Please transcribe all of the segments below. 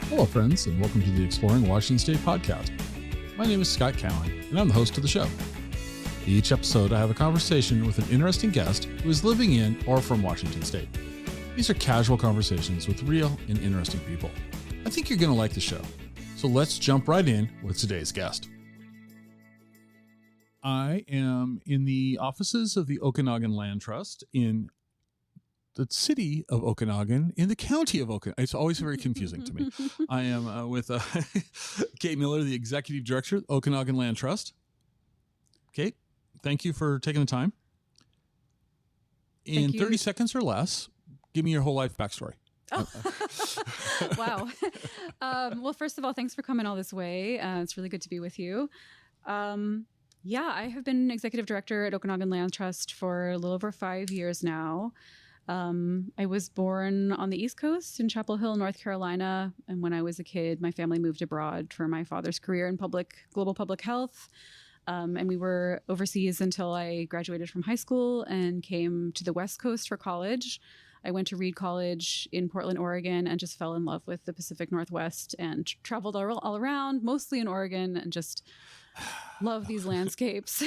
Hello, friends, and welcome to the Exploring Washington State podcast. My name is Scott Cowan, and I'm the host of the show. Each episode, I have a conversation with an interesting guest who is living in or from Washington State. These are casual conversations with real and interesting people. I think you're going to like the show. So let's jump right in with today's guest. I am in the offices of the Okanogan Land Trust in the city of Okanogan, in the county of Okanogan. It's always very confusing to me. I am with Kate Miller, the executive director of Okanogan Land Trust. Kate, thank you for taking the time. In 30 seconds or less, give me your whole life backstory. Oh. Wow. Well, first of all, thanks for coming all this way. It's really good to be with you. I have been executive director at Okanogan Land Trust for a little over 5 years now. I was born on the East Coast in Chapel Hill, North Carolina. And when I was a kid, my family moved abroad for my father's career in global public health. And we were overseas until I graduated from high school and came to the West Coast for college. I went to Reed College in Portland, Oregon, and just fell in love with the Pacific Northwest and traveled all around, mostly in Oregon, and just love these landscapes.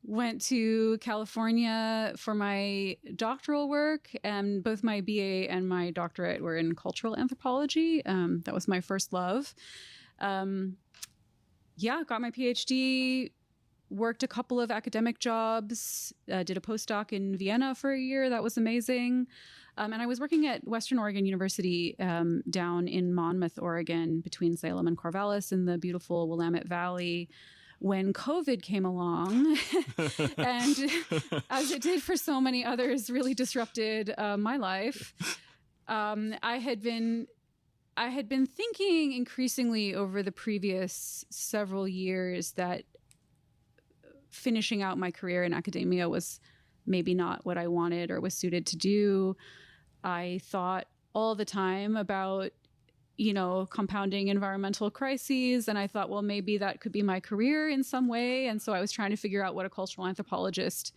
Went to California for my doctoral work, and both my BA and my doctorate were in cultural anthropology. That was my first love. Got my PhD, worked a couple of academic jobs, did a postdoc in Vienna for a year. That was amazing. And I was working at Western Oregon University down in Monmouth, Oregon, between Salem and Corvallis in the beautiful Willamette Valley, when COVID came along and, as it did for so many others, really disrupted my life. I had been thinking increasingly over the previous several years that finishing out my career in academia was maybe not what I wanted or was suited to do. I thought all the time about compounding environmental crises. And I thought, well, maybe that could be my career in some way. And so I was trying to figure out what a cultural anthropologist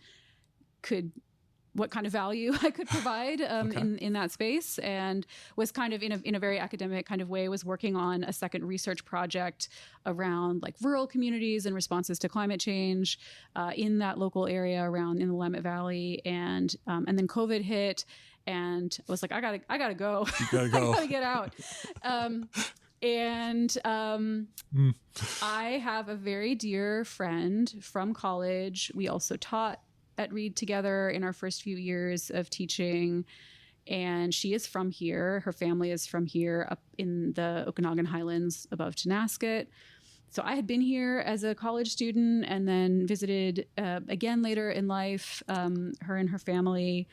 what kind of value I could provide in that space, and was kind of in a very academic kind of way, was working on a second research project around like rural communities and responses to climate change in that local area around in the Willamette Valley. And then COVID hit, and I was like, I gotta go. You gotta go. I gotta get out. I have a very dear friend from college. We also taught at Reed together in our first few years of teaching. And she is from here. Her family is from here up in the Okanogan Highlands above Tonasket. So I had been here as a college student and then visited again later in life, her and her family.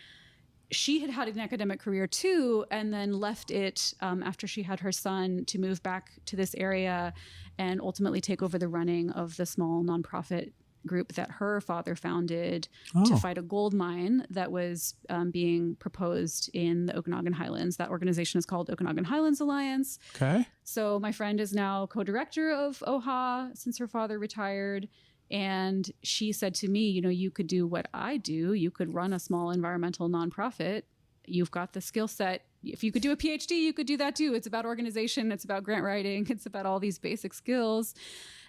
She had had an academic career too, and then left it after she had her son to move back to this area and ultimately take over the running of the small nonprofit group that her father founded to fight a gold mine that was being proposed in the Okanogan Highlands. That organization is called Okanogan Highlands Alliance. Okay. So my friend is now co-director of OHA since her father retired. And she said to me, you could do what I do. You could run a small environmental nonprofit. You've got the skill set. If you could do a PhD, you could do that too. It's about organization. It's about grant writing. It's about all these basic skills.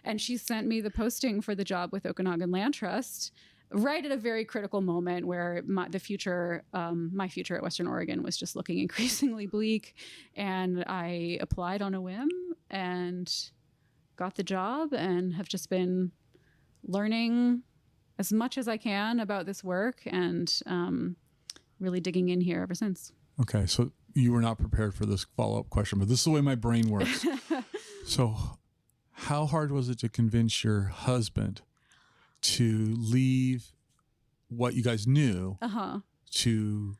And she sent me the posting for the job with Okanogan Land Trust right at a very critical moment where my future at Western Oregon was just looking increasingly bleak. And I applied on a whim and got the job and have just been learning as much as I can about this work and really digging in here ever since. Okay, so you were not prepared for this follow-up question, but this is the way my brain works. So how hard was it to convince your husband to leave what you guys knew to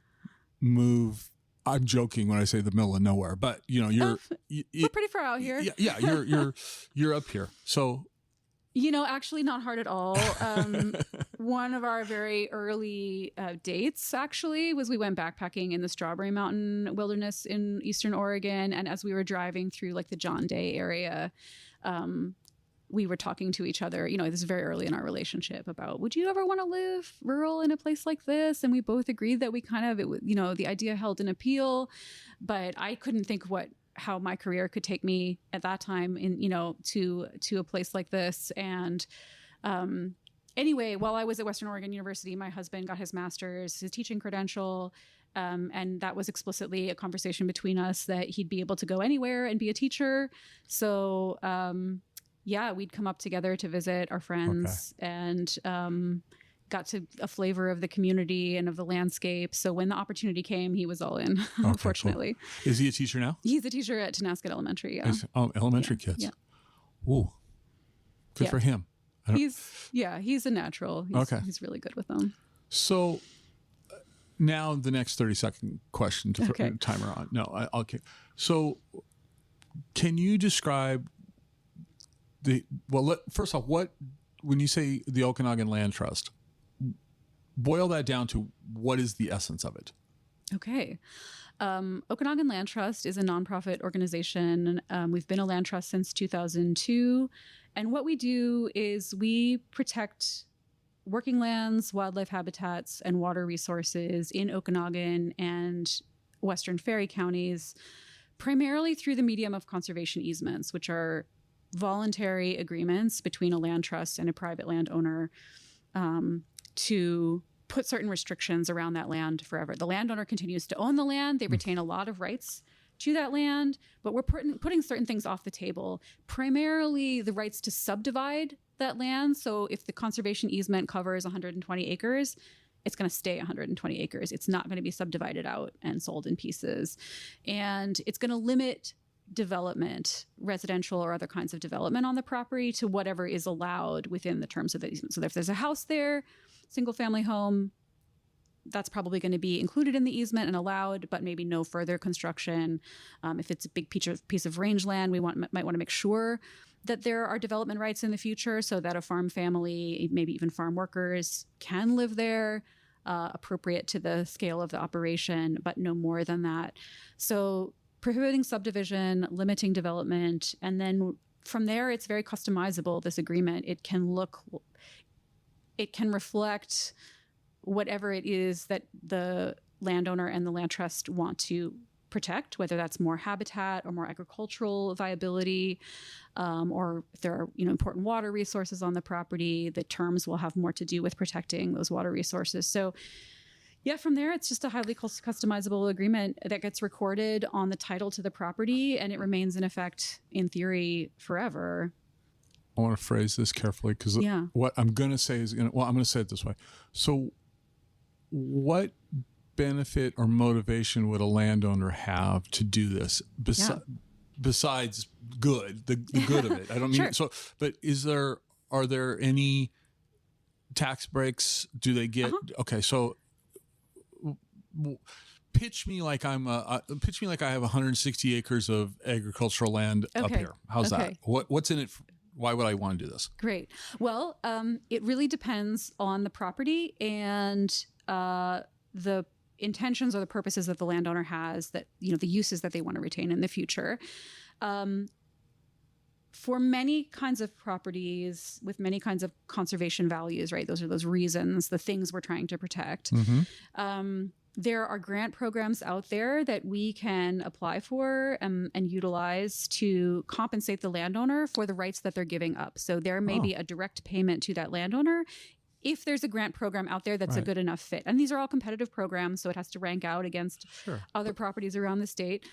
move? I'm joking when I say the middle of nowhere, but we're pretty far out here. Yeah, you're up here. So actually not hard at all. One of our very early dates actually was we went backpacking in the Strawberry Mountain Wilderness in Eastern Oregon. And as we were driving through like the John Day area, we were talking to each other, this is very early in our relationship, about, would you ever want to live rural in a place like this? And we both agreed that we kind of, the idea held an appeal, but I couldn't think how my career could take me at that time to a place like this. And, anyway, while I was at Western Oregon University, my husband got his master's, his teaching credential. And that was explicitly a conversation between us that he'd be able to go anywhere and be a teacher. So, we'd come up together to visit our friends and got to a flavor of the community and of the landscape. So when the opportunity came, he was all in, unfortunately. Cool. Is he a teacher now? He's a teacher at Tonasket Elementary. Yeah. Elementary kids. Yeah. Ooh, good for him. He's a natural. He's really good with them. So now the next 30-second question to throw the timer on. No, okay. So can you describe first off, when you say the Okanogan Land Trust, boil that down to what is the essence of it? Okay. Okanogan Land Trust is a nonprofit organization. We've been a land trust since 2002. And what we do is we protect working lands, wildlife habitats, and water resources in Okanogan and Western Ferry counties, primarily through the medium of conservation easements, which are voluntary agreements between a land trust and a private landowner to put certain restrictions around that land forever. The landowner continues to own the land. They retain a lot of rights to that land, but we're putting certain things off the table, primarily the rights to subdivide that land. So if the conservation easement covers 120 acres, it's going to stay 120 acres. It's not going to be subdivided out and sold in pieces. And it's going to limit development, residential or other kinds of development on the property, to whatever is allowed within the terms of the easement. So if there's a house there, single family home, that's probably going to be included in the easement and allowed, but maybe no further construction. If it's a big piece of rangeland, we might want to make sure that there are development rights in the future so that a farm family, maybe even farm workers, can live there, appropriate to the scale of the operation, but no more than that. So prohibiting subdivision, limiting development, and then from there, it's very customizable, this agreement. It can reflect whatever it is that the landowner and the land trust want to protect, whether that's more habitat or more agricultural viability, or if there are important water resources on the property. The terms will have more to do with protecting those water resources. So from there, it's just a highly customizable agreement that gets recorded on the title to the property, and it remains in effect, in theory, forever. I want to phrase this carefully because what I'm going to say I'm going to say it this way. So what benefit or motivation would a landowner have to do this besides good, the good of it? I don't mean so, but are there any tax breaks? Do they get, okay. So pitch me like I have 160 acres of agricultural land up here. How's that? What's in it? Why would I want to do this? Great. Well, it really depends on the property and the intentions or the purposes that the landowner has, that the uses that they want to retain in the future. For many kinds of properties with many kinds of conservation values, right? Those are those reasons, the things we're trying to protect. There are grant programs out there that we can apply for and utilize to compensate the landowner for the rights that they're giving up. So there may be a direct payment to that landowner if there's a grant program out there that's a good enough fit. And these are all competitive programs, so it has to rank out against other properties around the state.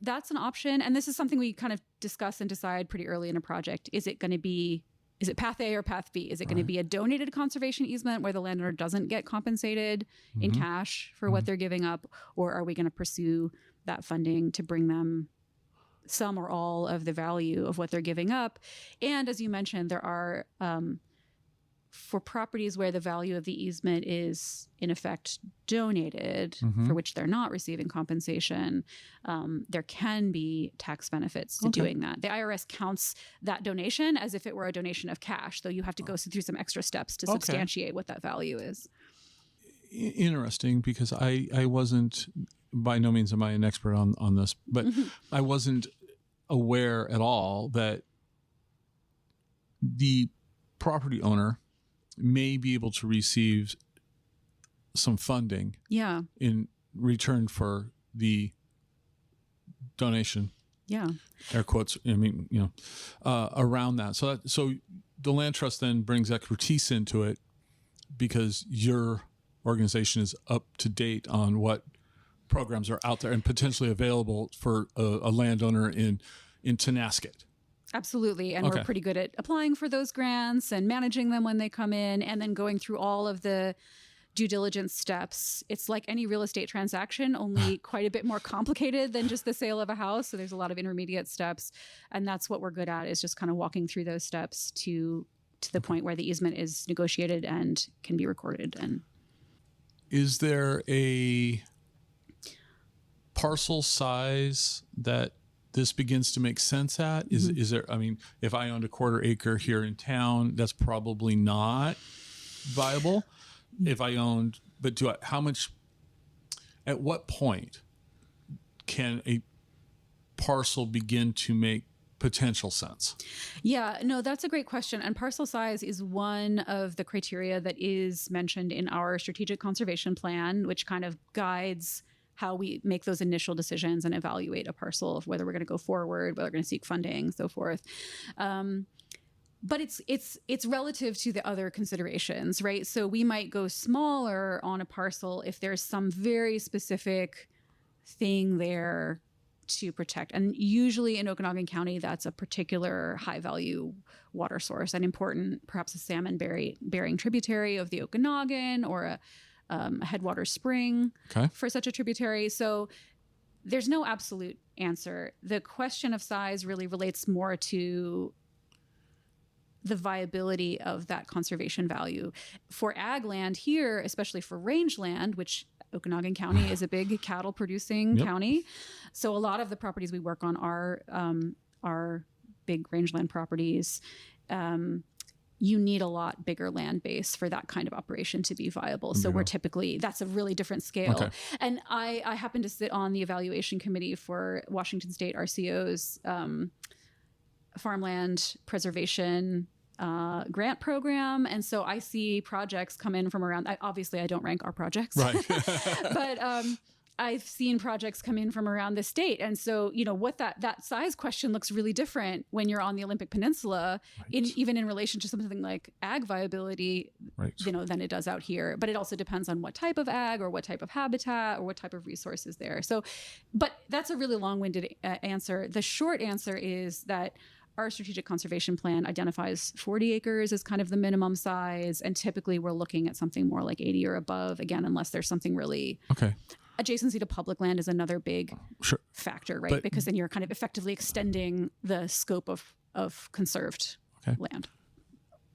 That's an option. And this is something we kind of discuss and decide pretty early in a project. Is it path A or path B? Is it going to be a donated conservation easement where the landowner doesn't get compensated in cash for what they're giving up? Or are we going to pursue that funding to bring them some or all of the value of what they're giving up? And as you mentioned, there are, for properties where the value of the easement is in effect donated, for which they're not receiving compensation, there can be tax benefits to doing that. The IRS counts that donation as if it were a donation of cash, though you have to go through some extra steps to substantiate what that value is. Interesting, because I wasn't, by no means am I an expert on this, but I wasn't aware at all that the property owner may be able to receive some funding in return for the donation. Yeah. Air quotes. I mean, around that. So the land trust then brings expertise into it because your organization is up to date on what programs are out there and potentially available for a landowner in Tonasket. Absolutely. And we're pretty good at applying for those grants and managing them when they come in and then going through all of the due diligence steps. It's like any real estate transaction, only quite a bit more complicated than just the sale of a house. So there's a lot of intermediate steps. And that's what we're good at, is just kind of walking through those steps to the point where the easement is negotiated and can be recorded. And is there a parcel size that this begins to make sense at? Is there, I mean, if I owned a 1/4 acre here in town, that's probably not viable. If I owned, but at what point can a parcel begin to make potential sense? Yeah, no, that's a great question. And parcel size is one of the criteria that is mentioned in our strategic conservation plan, which kind of guides how we make those initial decisions and evaluate a parcel of whether we're going to go forward, whether we're going to seek funding, so forth. But it's relative to the other considerations, right? So we might go smaller on a parcel if there's some very specific thing there to protect. And usually in Okanogan County, that's a particular high value water source, an important, perhaps a salmon bearing tributary of the Okanogan, or a headwater spring for such a tributary. So there's no absolute answer. The question of size really relates more to the viability of that conservation value. For ag land here, especially for rangeland, which Okanogan County is a big cattle producing county. So a lot of the properties we work on are big rangeland properties. You need a lot bigger land base for that kind of operation to be viable. So we're typically, that's a really different scale. Okay. And I happen to sit on the evaluation committee for Washington State RCO's farmland preservation grant program. And so I see projects come in from around, obviously I don't rank our projects, right? But I've seen projects come in from around the state. And so, what that size question looks really different when you're on the Olympic Peninsula, even in relation to something like ag viability, than it does out here. But it also depends on what type of ag or what type of habitat or what type of resources there. So, but that's a really long-winded answer. The short answer is that our strategic conservation plan identifies 40 acres as kind of the minimum size. And typically we're looking at something more like 80 or above, again, unless there's something really... Okay. Adjacency to public land is another big factor, right? Because then you're kind of effectively extending the scope of conserved land.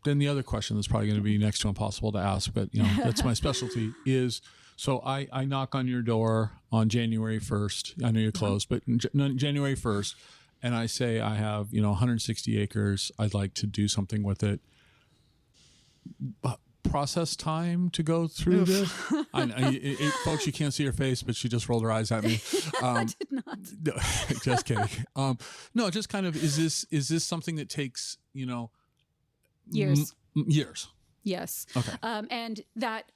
Then the other question that's probably going to be next to impossible to ask, but that's my specialty, is so I knock on your door on January 1st. I know you're closed, but January 1st, and I say I have 160 acres. I'd like to do something with it. Process time to go through this? Folks, you can't see her face, but she just rolled her eyes at me. I did not. No, just kidding. No, just kind of, is this something that takes, years? Years. Yes. Okay. And that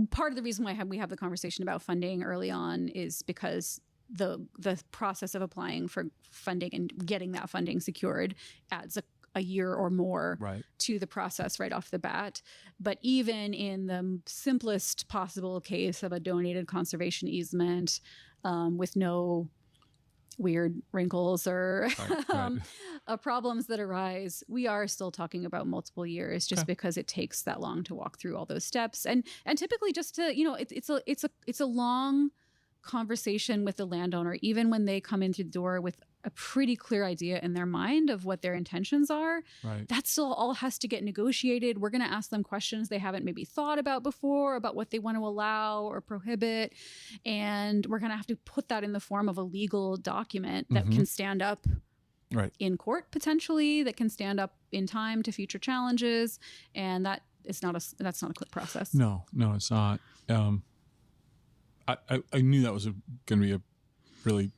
part of the reason why we have the conversation about funding early on is because the process of applying for funding and getting that funding secured adds a year or more to the process right off the bat. But even in the simplest possible case of a donated conservation easement, with no weird wrinkles or problems that arise, we are still talking about multiple years just because it takes that long to walk through all those steps. And typically just to, it's a long conversation with the landowner, even when they come in through the door with a pretty clear idea in their mind of what their intentions are. Right. That still all has to get negotiated. We're going to ask them questions they haven't maybe thought about before about what they want to allow or prohibit. And we're going to have to put that in the form of a legal document that can stand up in court potentially, that can stand up in time to future challenges. And that's not a quick process. No, it's not. I knew that was going to be a really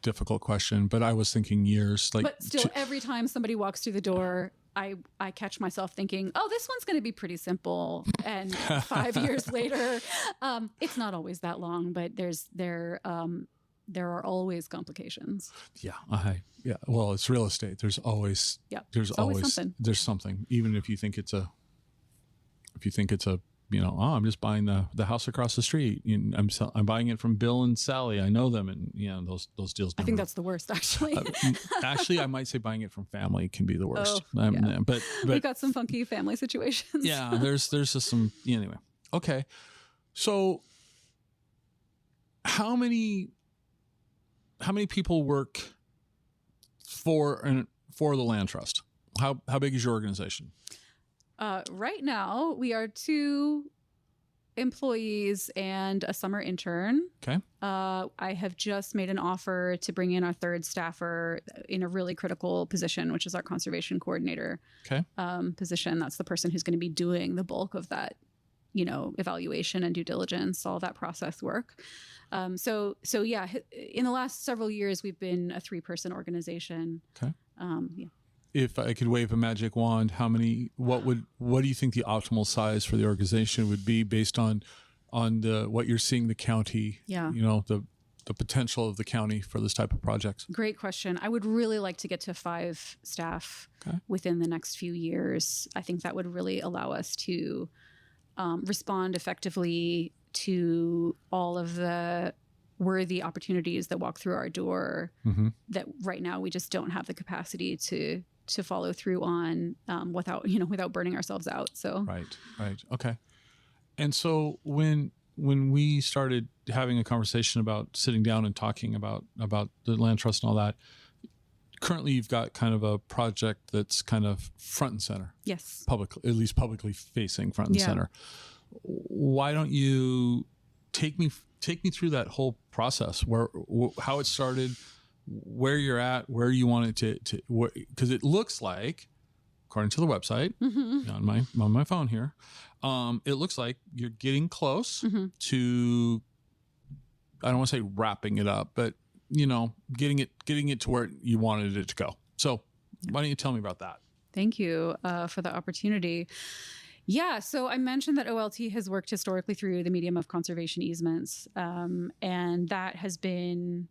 difficult question, but I was thinking years. But still, every time somebody walks through the door, I catch myself thinking, oh, this one's going to be pretty simple. And 5 years later, it's not always that long, but there are always complications. Yeah. Well, it's real estate. There's always something, even if you think it's a, I'm just buying the house across the street. I'm buying it from Bill and Sally. I know them, and those deals. I think that's the worst, actually. Actually, I might say buying it from family can be the worst. Yeah. But we got some funky family situations. Yeah, there's just some anyway. Okay, so how many people work for the land trust? How big is your organization? Right now, we are 2 employees and a summer intern. Okay. I have just made an offer to bring in our 3rd staffer in a really critical position, which is our conservation coordinator. Okay. Position. That's the person who's going to be doing the bulk of that, evaluation and due diligence, all that process work. So yeah, in the last several years, we've been a 3-person organization. Okay. Yeah. If I could wave a magic wand, what do you think the optimal size for the organization would be based on what you're seeing the county, the potential of the county for this type of projects? Great question. I would really like to get to 5 staff within the next few years. I think that would really allow us to respond effectively to all of the worthy opportunities that walk through our door that right now we just don't have the capacity to follow through on without burning ourselves out. So right. Okay. And so when we started having a conversation about sitting down and talking about the land trust and all that, currently you've got kind of a project that's kind of front and center. Yes. At least publicly facing front and center. Why don't you take me through that whole process, how it started, where you're at, where you want it to because it looks like, according to the website on my phone here, it looks like you're getting close to, I don't want to say wrapping it up, but getting it to where you wanted it to go. So why don't you tell me about that? Thank you for the opportunity. Yeah, so I mentioned that OLT has worked historically through the medium of conservation easements, and that has been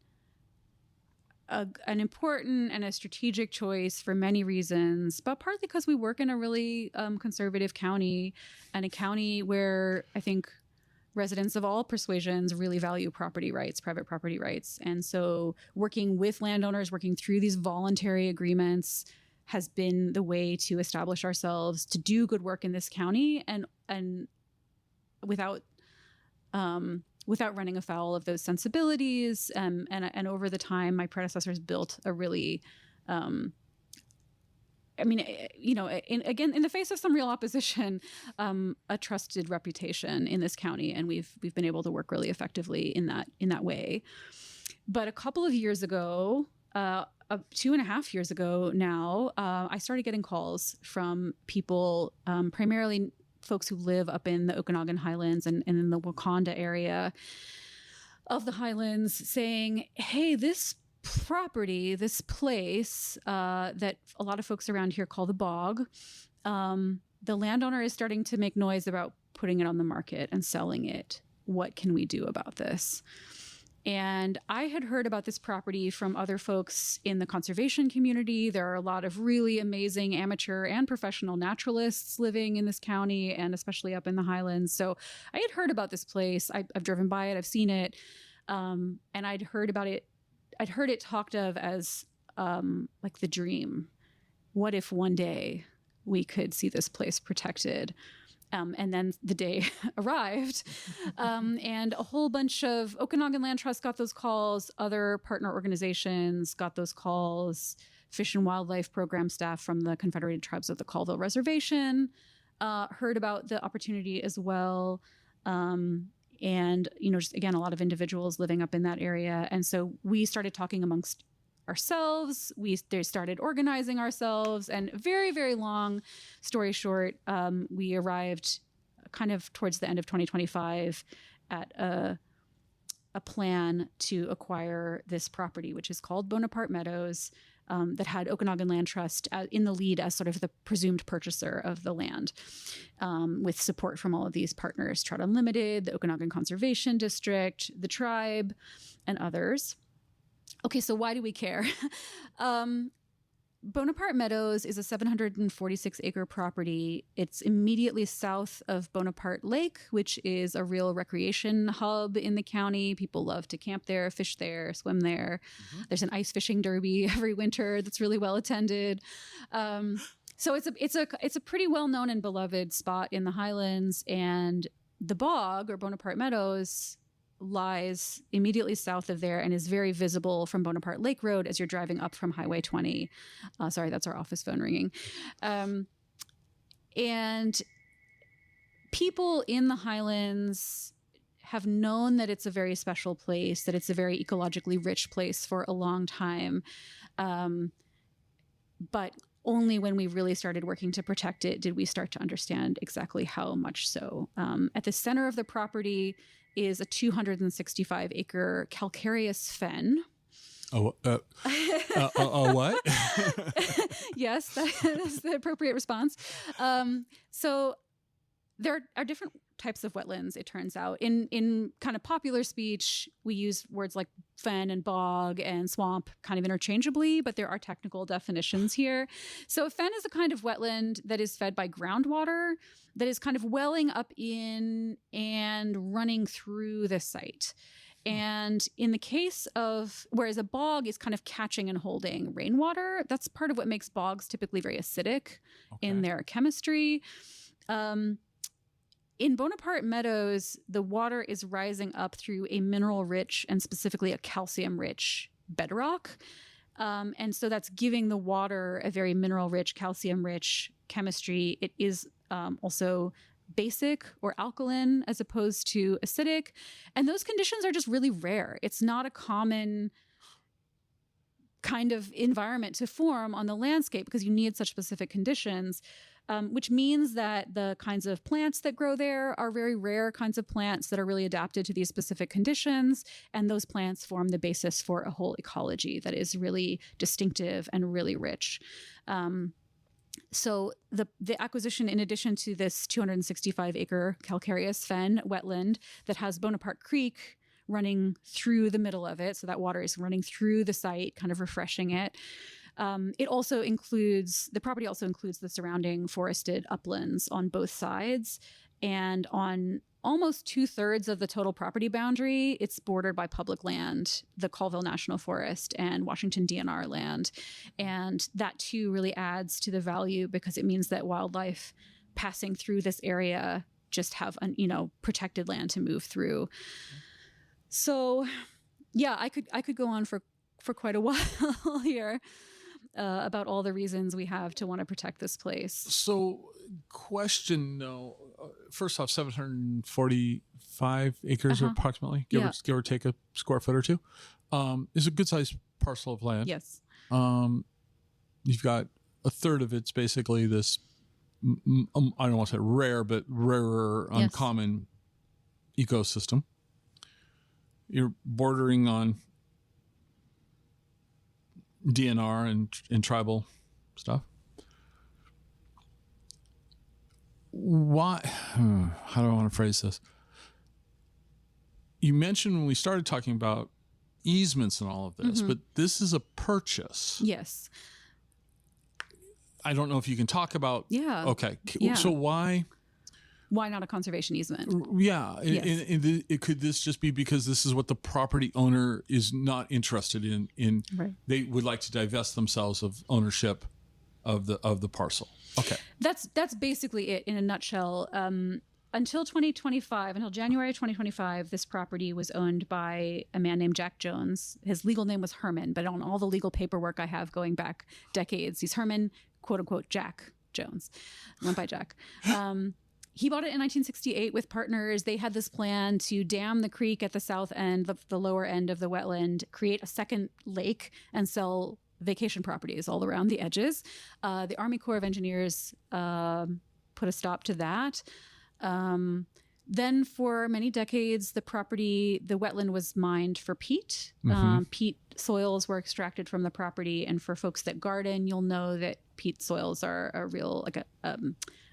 an important and a strategic choice for many reasons, but partly because we work in a really conservative county, and a county where I think residents of all persuasions really value property rights, private property rights. And so working with landowners, working through these voluntary agreements has been the way to establish ourselves to do good work in this county and without running afoul of those sensibilities. And over the time, my predecessors built a really, in the face of some real opposition, a trusted reputation in this county. And we've been able to work really effectively in that way. But a couple of years ago, 2.5 years ago now, I started getting calls from people, primarily folks who live up in the Okanogan Highlands and in the Wakanda area of the Highlands, saying, hey, this property, this place that a lot of folks around here call the bog, the landowner is starting to make noise about putting it on the market and selling it. What can we do about this? And I had heard about this property from other folks in the conservation community. There are a lot of really amazing amateur and professional naturalists living in this county, and especially up in the Highlands. So I had heard about this place. I've driven by it. I've seen it. And I'd heard about it. I'd heard it talked of as like the dream. What if one day we could see this place protected? And then the day arrived, and a whole bunch of Okanogan Land Trust got those calls. Other partner organizations got those calls. Fish and Wildlife Program staff from the Confederated Tribes of the Colville Reservation heard about the opportunity as well. And, just again, a lot of individuals living up in that area. And so we started talking amongst ourselves. They started organizing ourselves, and very, very long story short, we arrived kind of towards the end of 2025 at a plan to acquire this property, which is called Bonaparte Meadows. that had Okanogan Land Trust in the lead as sort of the presumed purchaser of the land, with support from all of these partners, Trout Unlimited, the Okanogan Conservation District, the tribe, and others. Okay, so why do we care? Bonaparte Meadows is a 746-acre property. It's immediately south of Bonaparte Lake, which is a real recreation hub in the county. People love to camp there, fish there, swim there. Mm-hmm. There's an ice fishing derby every winter that's really well attended. So it's a pretty well-known and beloved spot in the Highlands. And the bog, or Bonaparte Meadows, lies immediately south of there and is very visible from Bonaparte Lake Road as you're driving up from Highway 20. Sorry, that's our office phone ringing. And people in the Highlands have known that it's a very special place, that it's a very ecologically rich place for a long time. But only when we really started working to protect it did we start to understand exactly how much so. At the center of the property is a 265-acre calcareous fen. What? Yes, that's the appropriate response. So there are different types of wetlands, it turns out. In kind of popular speech, we use words like fen and bog and swamp kind of interchangeably, but there are technical definitions here. So a fen is a kind of wetland that is fed by groundwater that is kind of welling up in and running through the site. And in the case of, whereas a bog is kind of catching and holding rainwater, that's part of what makes bogs typically very acidic in their chemistry. In Bonaparte Meadows, the water is rising up through a mineral-rich and specifically a calcium-rich bedrock. And so that's giving the water a very mineral-rich, calcium-rich chemistry. It is also basic or alkaline as opposed to acidic. And those conditions are just really rare. It's not a common kind of environment to form on the landscape because you need such specific conditions, which means that the kinds of plants that grow there are very rare kinds of plants that are really adapted to these specific conditions. And those plants form the basis for a whole ecology that is really distinctive and really rich. So the acquisition, in addition to this 265-acre calcareous fen wetland that has Bonaparte Creek running through the middle of it, so that water is running through the site, kind of refreshing it. The property also includes the surrounding forested uplands on both sides, and on almost 2/3 of the total property boundary, it's bordered by public land, the Colville National Forest and Washington DNR land. And that too really adds to the value because it means that wildlife passing through this area just have protected land to move through. So yeah, I could go on for quite a while here about all the reasons we have to want to protect this place. So question, first off, 745 acres approximately, give or take a square foot or two, is a good sized parcel of land. Yes. You've got a third of it's basically this, I don't want to say rare, but rarer, uncommon ecosystem. You're bordering on DNR and tribal stuff. Why? How do I want to phrase this? You mentioned when we started talking about easements and all of this, but this is a purchase. Yes. I don't know if you can talk about. Yeah. Okay. Yeah. So why? Why not a conservation easement? Yeah. Yes. Could this just be because this is what the property owner is not interested in? Right. They would like to divest themselves of ownership of the parcel. Okay. That's basically it in a nutshell. Until January 2025, this property was owned by a man named Jack Jones. His legal name was Herman, but on all the legal paperwork I have going back decades, he's Herman, quote unquote, Jack Jones. Went by Jack. He bought it in 1968 with partners. They had this plan to dam the creek at the south end, the lower end of the wetland, create a second lake, and sell vacation properties all around the edges. The Army Corps of Engineers put a stop to that. Then for many decades, the wetland was mined for peat. Peat soils were extracted from the property. And for folks that garden, you'll know that peat soils are a real,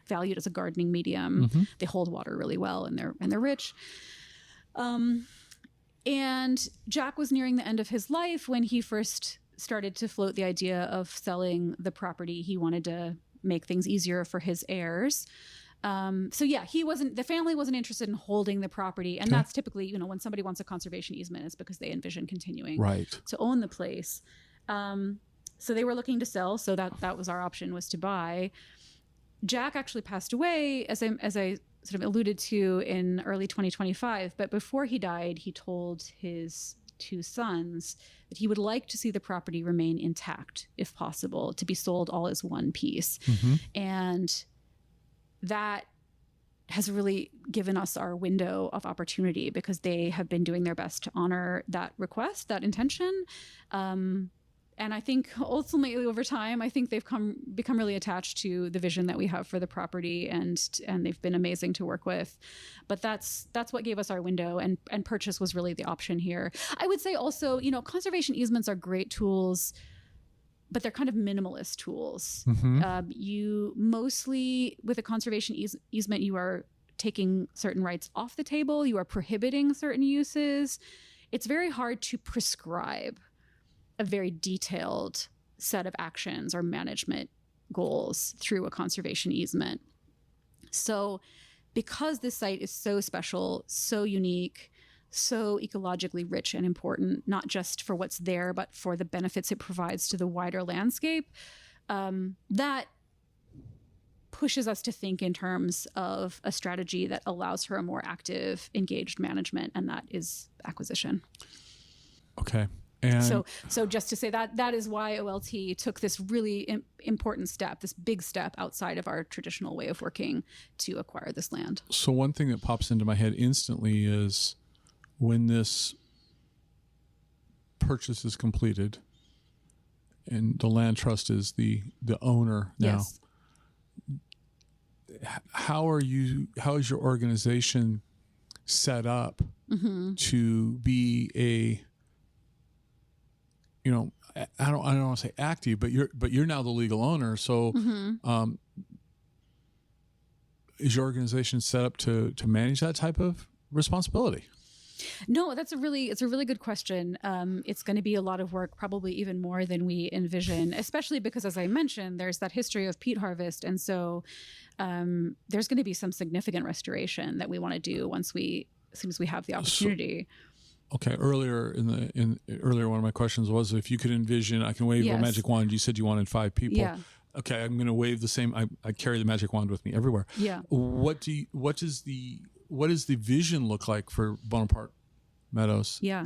valued as a gardening medium. They hold water really well, and they're rich. And Jack was nearing the end of his life when he first started to float the idea of selling the property. He wanted to make things easier for his heirs. The family wasn't interested in holding the property. And that's typically, when somebody wants a conservation easement, it's because they envision continuing to own the place. So they were looking to sell. So that was our option, was to buy. Jack actually passed away, as I sort of alluded to, in early 2025. But before he died, he told his 2 sons that he would like to see the property remain intact, if possible, to be sold all as one piece. And that has really given us our window of opportunity, because they have been doing their best to honor that request, that intention. And I think ultimately over time, I think they've become really attached to the vision that we have for the property, and they've been amazing to work with. But that's what gave us our window, and purchase was really the option here. I would say also, conservation easements are great tools, but they're kind of minimalist tools. You mostly, with a conservation easement, you are taking certain rights off the table. You are prohibiting certain uses. It's very hard to prescribe a very detailed set of actions or management goals through a conservation easement. So because this site is so special, so unique, so ecologically rich and important, not just for what's there, but for the benefits it provides to the wider landscape, that pushes us to think in terms of a strategy that allows for a more active, engaged management, and that is acquisition. Okay. And so just to say that is why OLT took this really important step, this big step outside of our traditional way of working to acquire this land. So one thing that pops into my head instantly is, when this purchase is completed and the land trust is the owner now, how is your organization set up to be I don't want to say active, but you're now the legal owner. So, is your organization set up to manage that type of responsibility? No, it's a really good question. It's going to be a lot of work, probably even more than we envision, especially because, as I mentioned, there's that history of peat harvest. And so there's going to be some significant restoration that we want to do as soon as we have the opportunity. Okay. Earlier one of my questions was, if you could envision, I can wave a magic wand. You said you wanted 5 people. Yeah. Okay. I'm going to wave the same. I carry the magic wand with me everywhere. Yeah. What does the vision look like for Bonaparte Meadows? Yeah.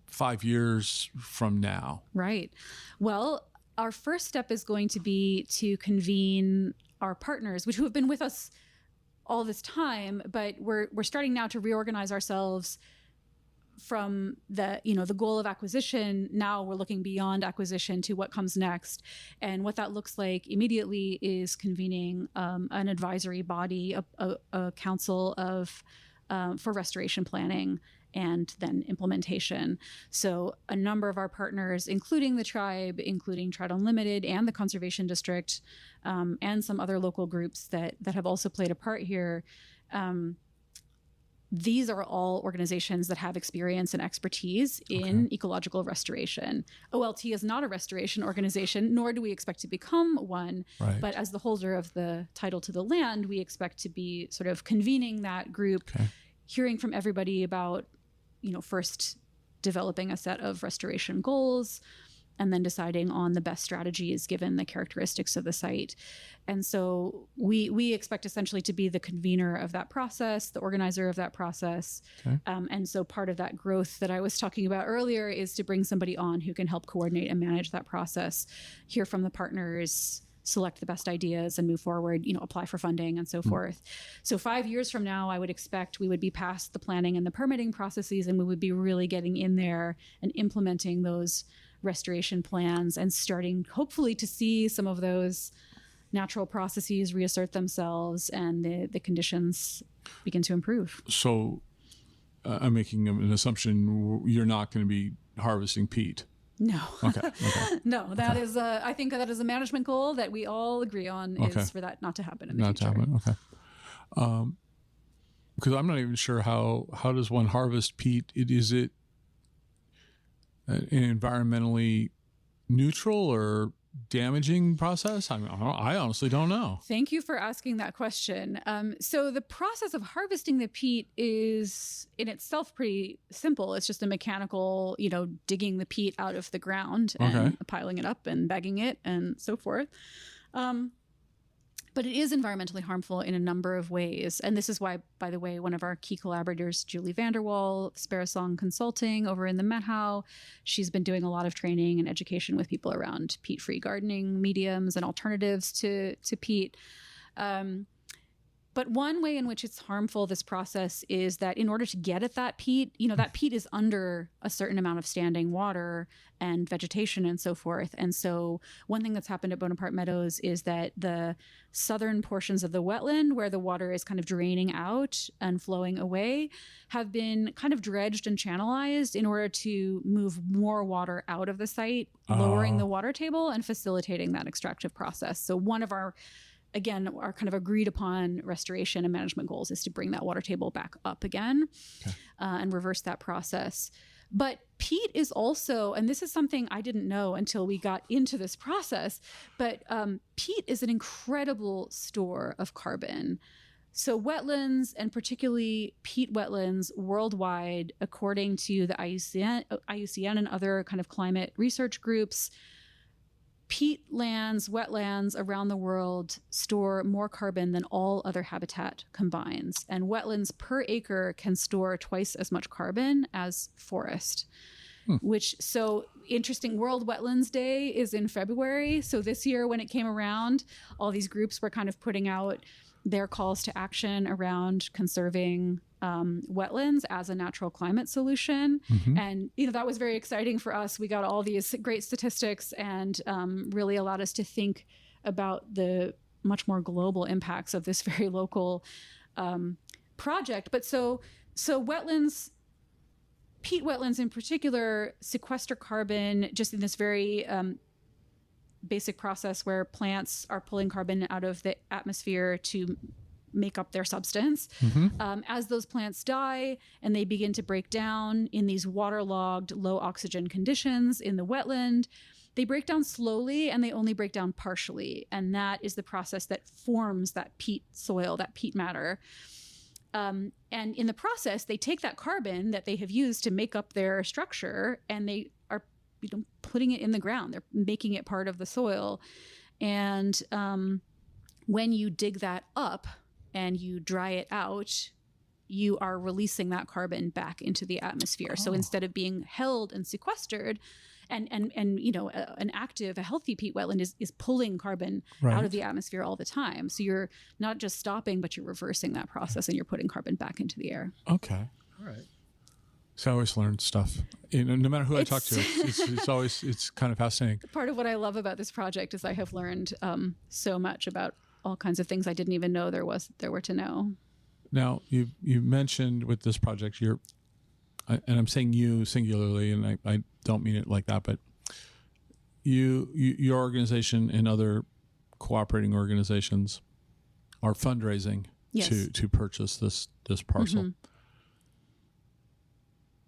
5 years from now. Right. Well, our first step is going to be to convene our partners, who have been with us all this time, but we're starting now to reorganize ourselves from the goal of acquisition. Now we're looking beyond acquisition to what comes next. And what that looks like immediately is convening an advisory body, a council for restoration planning and then implementation. So a number of our partners, including the tribe, including Trout Unlimited and the Conservation District, and some other local groups that have also played a part here, these are all organizations that have experience and expertise in ecological restoration. OLT is not a restoration organization, nor do we expect to become one. Right. But as the holder of the title to the land, we expect to be sort of convening that group, hearing from everybody about, first developing a set of restoration goals, and then deciding on the best strategies given the characteristics of the site. And so we expect essentially to be the convener of that process, the organizer of that process. And so part of that growth that I was talking about earlier is to bring somebody on who can help coordinate and manage that process, hear from the partners, select the best ideas and move forward, apply for funding and so forth. So 5 years from now, I would expect we would be past the planning and the permitting processes, and we would be really getting in there and implementing those restoration plans and starting hopefully to see some of those natural processes reassert themselves and the conditions begin to improve. So I'm making an assumption you're not going to be harvesting peat. No. Okay. No, that is I think that is a management goal that we all agree on is for that not to happen in the future. Okay. Because I'm not even sure how does one harvest peat? Is it an environmentally neutral or damaging process? I honestly don't know. Thank you for asking that question. So the process of harvesting the peat is in itself pretty simple. It's just a mechanical, digging the peat out of the ground and piling it up and bagging it and so forth. But it is environmentally harmful in a number of ways. And this is why, by the way, one of our key collaborators, Julie Vanderwall, Sparasong Consulting over in the Met How, she's been doing a lot of training and education with people around peat-free gardening mediums and alternatives to peat. But one way in which it's harmful, this process, is that in order to get at that peat, that peat is under a certain amount of standing water and vegetation and so forth. And so one thing that's happened at Bonaparte Meadows is that the southern portions of the wetland where the water is kind of draining out and flowing away have been kind of dredged and channelized in order to move more water out of the site, lowering the water table and facilitating that extractive process. So one of our kind of agreed upon restoration and management goals is to bring that water table back up again and reverse that process. But peat is also, and this is something I didn't know until we got into this process, but peat is an incredible store of carbon. So wetlands, and particularly peat wetlands worldwide, according to the IUCN and other kind of climate research groups, peatlands, wetlands around the world store more carbon than all other habitat combines. And wetlands per acre can store twice as much carbon as forest. So interesting. World Wetlands Day is in February. So this year when it came around, all these groups were kind of putting out their calls to action around conserving wetlands as a natural climate solution. And, that was very exciting for us. We got all these great statistics and really allowed us to think about the much more global impacts of this very local project. But so wetlands, peat wetlands in particular, sequester carbon just in this very basic process where plants are pulling carbon out of the atmosphere to make up their substance. As those plants die and they begin to break down in these waterlogged, low oxygen conditions in the wetland, they break down slowly and they only break down partially. And that is the process that forms that peat soil, that peat matter. And in the process, they take that carbon that they have used to make up their structure and they are putting it in the ground. They're making it part of the soil. And when you dig that up and you dry it out, you are releasing that carbon back into the atmosphere. So instead of being held and sequestered, and a healthy peat wetland is pulling carbon out of the atmosphere all the time. So you're not just stopping, but you're reversing that process and you're putting carbon back into the air. Okay. All right. So I always learn stuff. No matter who I talk to, it's kind of fascinating. Part of what I love about this project is I have learned so much about all kinds of things I didn't even know there were to know. Now, you mentioned with this project, and I'm saying you singularly, and I don't mean it like that, but your organization and other cooperating organizations are fundraising to purchase this parcel.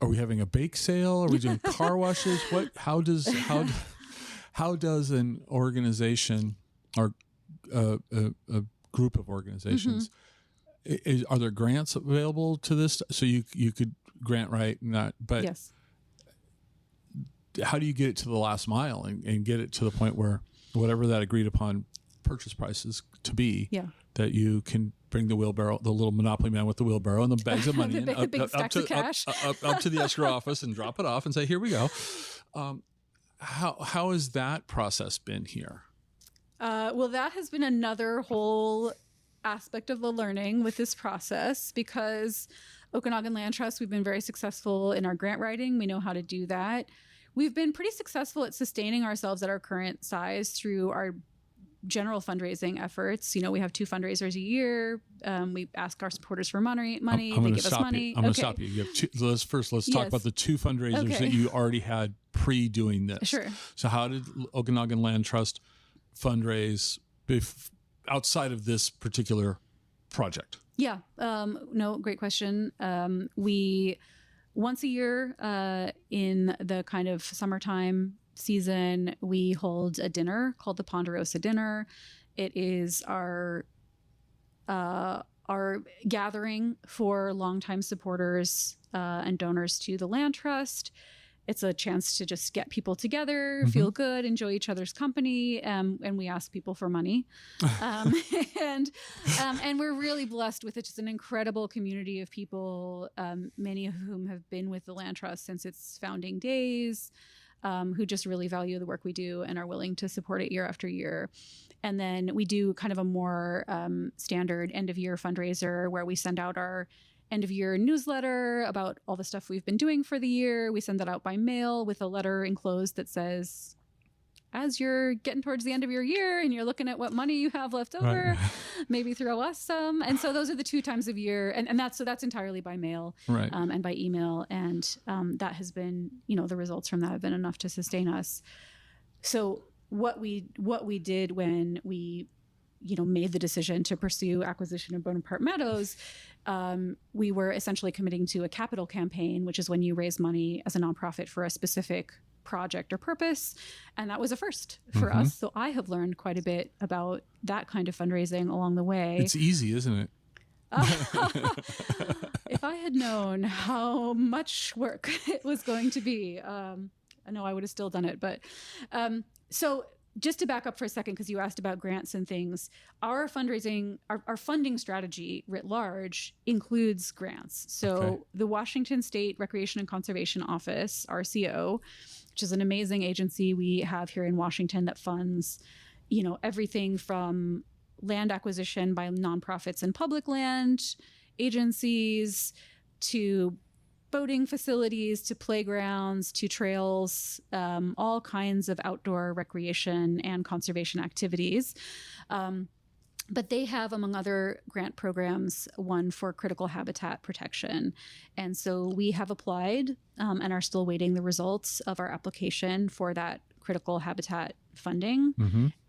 Are we having a bake sale? Are we doing car washes? How does an organization or a group of organizations, are there grants available to this? So you could grant write not, but yes. How do you get it to the last mile and get it to the point where whatever that agreed upon purchase price is to be, that you can bring the wheelbarrow, the little Monopoly man with the wheelbarrow and the bags of money up to the escrow office and drop it off and say, here we go. How has that process been here? Well, that has been another whole aspect of the learning with this process, because Okanogan Land Trust, we've been very successful in our grant writing. We know how to do that. We've been pretty successful at sustaining ourselves at our current size through our general fundraising efforts. We have 2 fundraisers a year. We ask our supporters for money. They give us money. I'm going to stop you. You have two, let's talk about the 2 fundraisers that you already had pre-doing this. Sure. So how did Okanogan Land Trust fundraise outside of this particular project? Yeah. No, great question. We once a year in the kind of summertime season, we hold a dinner called the Ponderosa Dinner. It is our gathering for longtime supporters and donors to the Land Trust. It's a chance to just get people together, feel good, enjoy each other's company, and we ask people for money. And we're really blessed with just an incredible community of people, many of whom have been with the Land Trust since its founding days, who just really value the work we do and are willing to support it year after year. And then we do kind of a more standard end-of-year fundraiser where we send out our end-of-year newsletter about all the stuff we've been doing for the year. We send that out by mail with a letter enclosed that says, as you're getting towards the end of your year and you're looking at what money you have left over, maybe throw us some. And so those are the 2 times of year. And that's entirely by mail and by email. And that has been, the results from that have been enough to sustain us. So what we did when we made the decision to pursue acquisition of Bonaparte Meadows, we were essentially committing to a capital campaign, which is when you raise money as a nonprofit for a specific project or purpose. And that was a first for us. So I have learned quite a bit about that kind of fundraising along the way. It's easy, isn't it? If I had known how much work it was going to be, I know I would have still done it. But so just to back up for a second, because you asked about grants and things, our fundraising, our funding strategy writ large includes grants. So the Washington State Recreation and Conservation Office, RCO, which is an amazing agency we have here in Washington that funds, everything from land acquisition by nonprofits and public land agencies to boating facilities, to playgrounds, to trails, all kinds of outdoor recreation and conservation activities. But they have, among other grant programs, one for critical habitat protection. And so we have applied and are still waiting the results of our application for that critical habitat funding.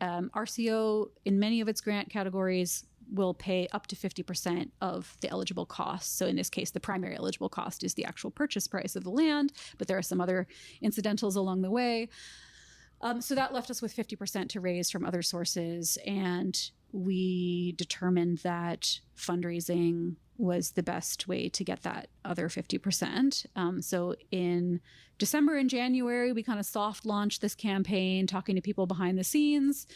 RCO, in many of its grant categories, will pay up to 50% of the eligible costs. So in this case, the primary eligible cost is the actual purchase price of the land, but there are some other incidentals along the way. So that left us with 50% to raise from other sources. And we determined that fundraising was the best way to get that other 50%. So in December and January, we kind of soft launched this campaign, talking to people behind the scenes.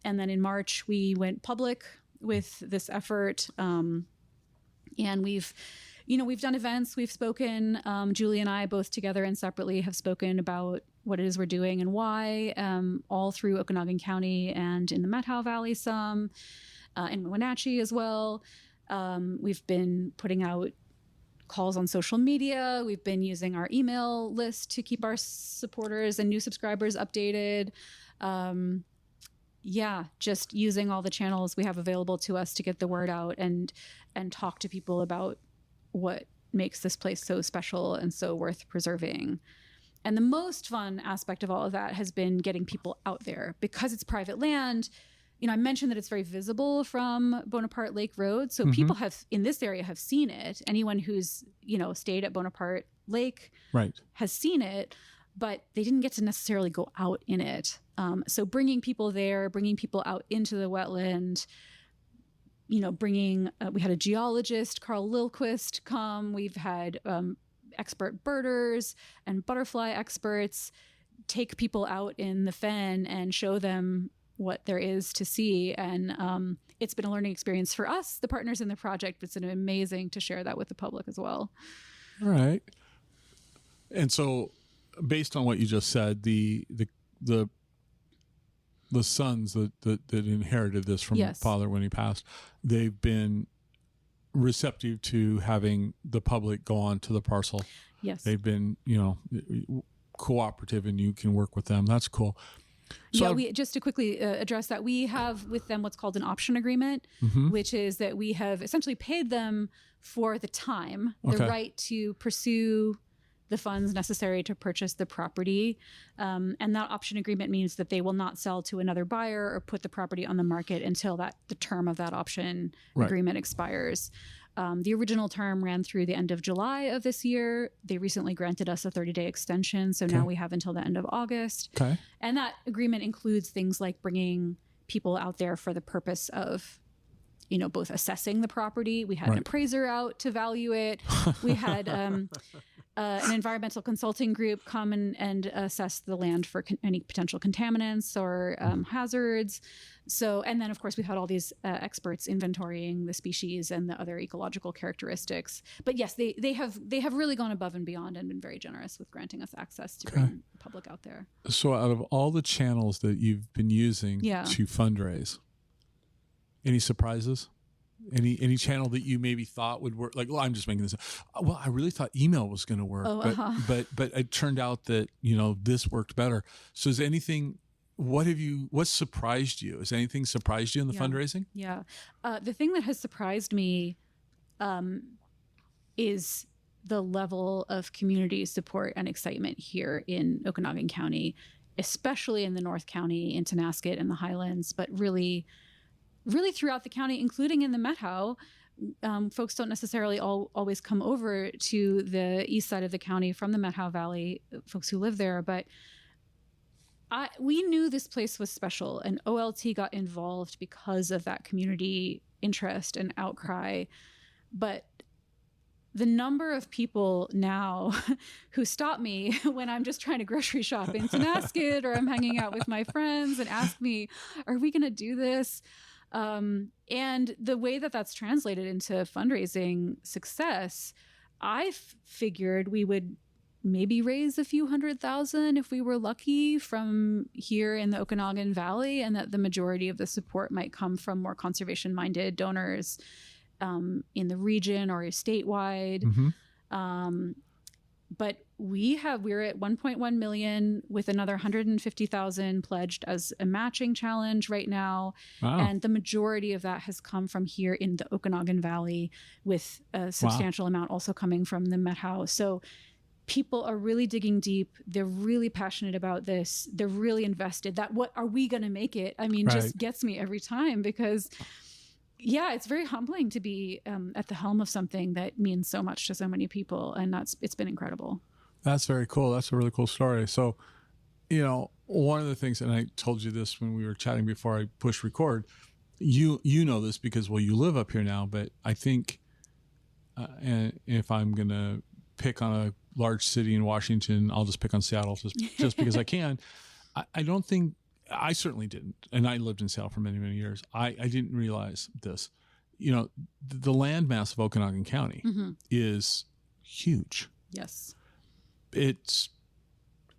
And then in March, we went public with this effort. And we've done events, we've spoken, Julie and I both together and separately have spoken about what it is we're doing and why, all through Okanogan County and in the Methow Valley some, in Wenatchee as well. We've been putting out calls on social media. We've been using our email list to keep our supporters and new subscribers updated. Just using all the channels we have available to us to get the word out and talk to people about what makes this place so special and so worth preserving. And the most fun aspect of all of that has been getting people out there because it's private land. I mentioned that it's very visible from Bonaparte Lake Road. So people in this area have seen it. Anyone who's, stayed at Bonaparte Lake has seen it, but they didn't get to necessarily go out in it. So bringing people there, bringing people out into the wetland, we had a geologist, Carl Lilquist, come. We've had expert birders and butterfly experts take people out in the fen and show them what there is to see. And it's been a learning experience for us, the partners in the project, but it's been amazing to share that with the public as well. All right. And so based on what you just said, the sons that inherited this from father when he passed, they've been receptive to having the public go on to the parcel. Yes. They've been, cooperative and you can work with them. That's cool. So we just to quickly address that, we have with them what's called an option agreement, which is that we have essentially paid them for the time, the right to pursue the funds necessary to purchase the property. And that option agreement means that they will not sell to another buyer or put the property on the market until the term of that option agreement expires. The original term ran through the end of July of this year. They recently granted us a 30-day extension. So now we have until the end of August. Okay. And that agreement includes things like bringing people out there for the purpose of, both assessing the property. We had an appraiser out to value it. We had an environmental consulting group come and assess the land for any potential contaminants or hazards. So, and then of course we had all these experts inventorying the species and the other ecological characteristics. But yes, they have really gone above and beyond and been very generous with granting us access to bring the public out there. So out of all the channels that you've been using to fundraise, any surprises? Any channel that you maybe thought would work? Like, well, I'm just making this up. Well, I really thought email was going to work, but it turned out that, this worked better. So is anything, what surprised you? Has anything surprised you in the fundraising? Yeah. The thing that has surprised me is the level of community support and excitement here in Okanogan County, especially in the North County, in Tonasket and the Highlands, but really throughout the county, including in the Meadows. Folks don't necessarily always come over to the east side of the county from the Meadows Valley, folks who live there. But we knew this place was special, and OLT got involved because of that community interest and outcry. But the number of people now who stop me when I'm just trying to grocery shop in Tonasket or I'm hanging out with my friends and ask me, are we going to do this? And the way that that's translated into fundraising success, I figured we would maybe raise a few $100,000 if we were lucky from here in the Okanogan Valley, and that the majority of the support might come from more conservation-minded donors in the region or statewide. But we're at 1.1 million with another 150,000 pledged as a matching challenge right now. Wow. And the majority of that has come from here in the Okanogan Valley, with a substantial amount also coming from the Meadows. So people are really digging deep. They're really passionate about this. They're really invested. What are we going to make it? I mean, just gets me every time, because it's very humbling to be at the helm of something that means so much to so many people. And it's been incredible. That's very cool. That's a really cool story. So, one of the things, and I told you this when we were chatting before I pushed record, you know this because, you live up here now, but I think, and if I'm going to pick on a large city in Washington, I'll just pick on Seattle just because I can. I don't think, I certainly didn't. And I lived in Seattle for many, many years. I didn't realize this. The land mass of Okanogan County is huge. Yes.